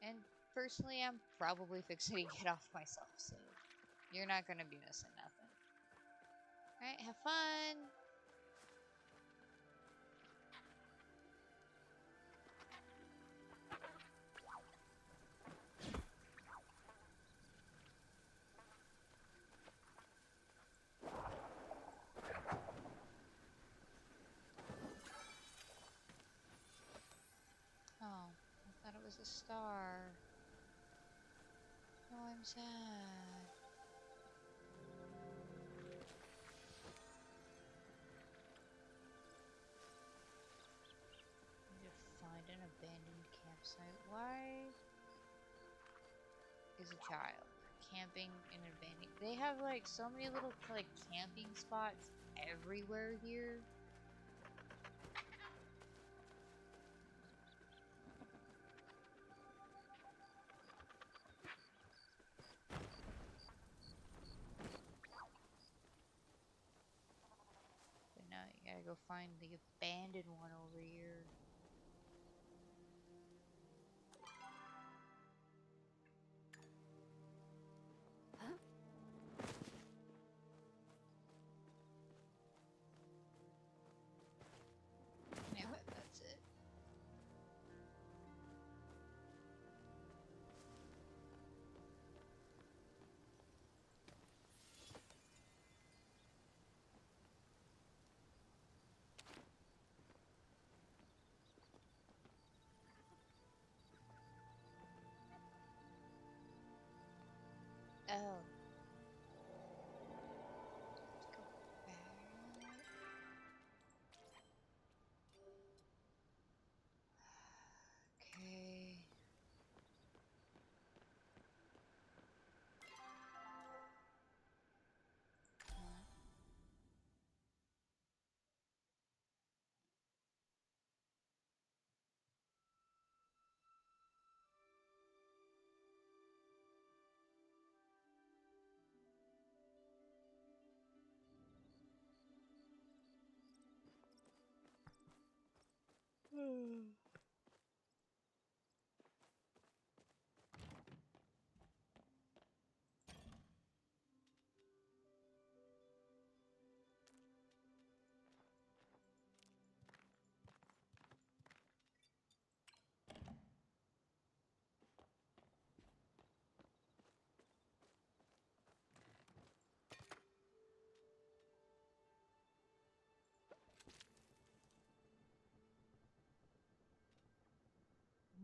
A: And personally, I'm probably fixing to get off myself, so you're not going to be missing nothing. Alright, have fun. Oh, I thought it was a star. Oh, I'm sad. Need to find an abandoned campsite. Why is a child camping in an abandoned? They have like so many little like camping spots everywhere here. But now you gotta go find the abandoned one over here. Yeah, but that's it. Oh. Let's go back. Okay.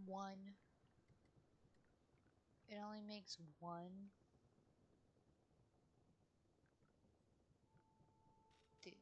A: One. It only makes one. Dude.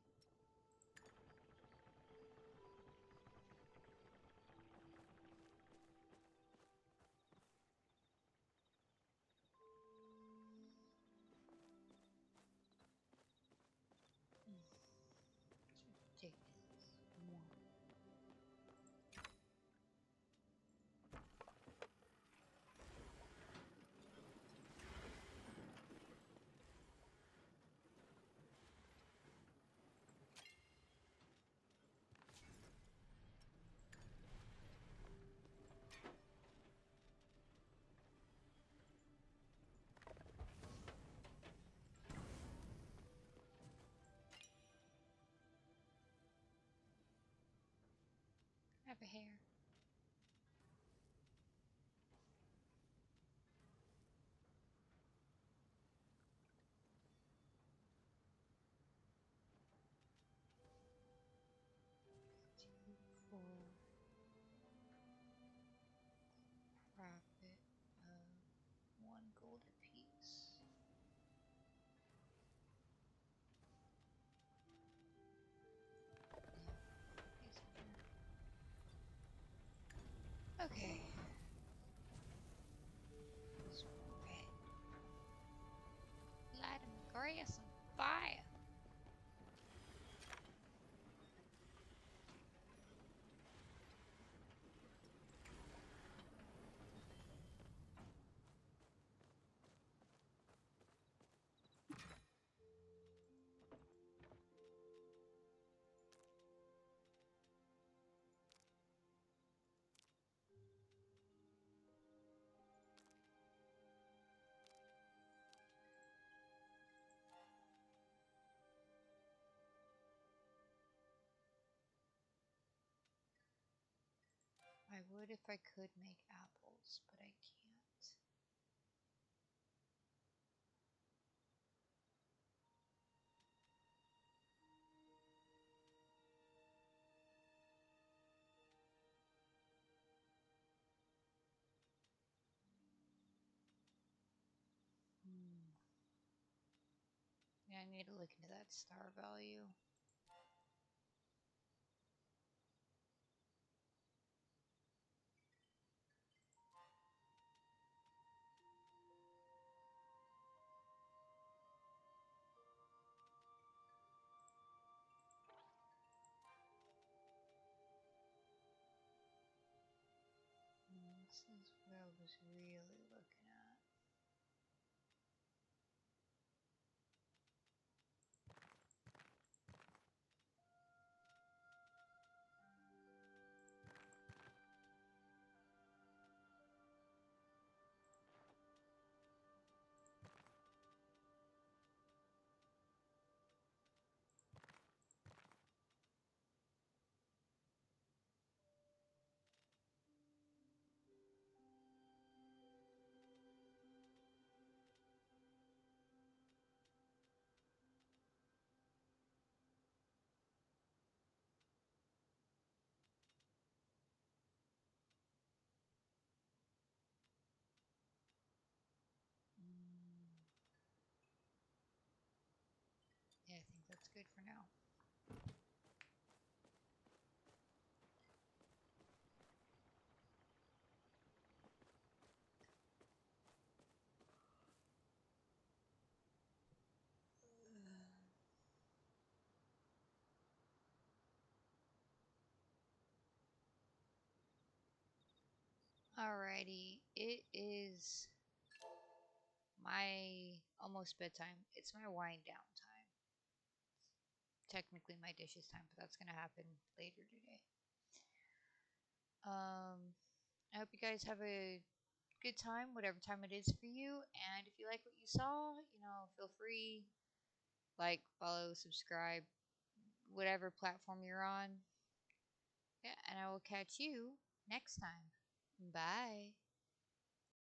A: a hair. Two for profit of 1 gold apiece. Okay. It's red. Lighting the grass on fire. I would if I could make apples, but I can't. Yeah, I need to look into that star value. This is what I was really looking at. Yeah, I think that's good for now. Alrighty, it is my almost bedtime. It's my wind down time. Technically my dishes time, but that's gonna happen later today. I hope you guys have a good time, whatever time it is for you. And if you like what you saw, feel free, like, follow, subscribe, whatever platform you're on. Yeah, and I will catch you next time. Bye.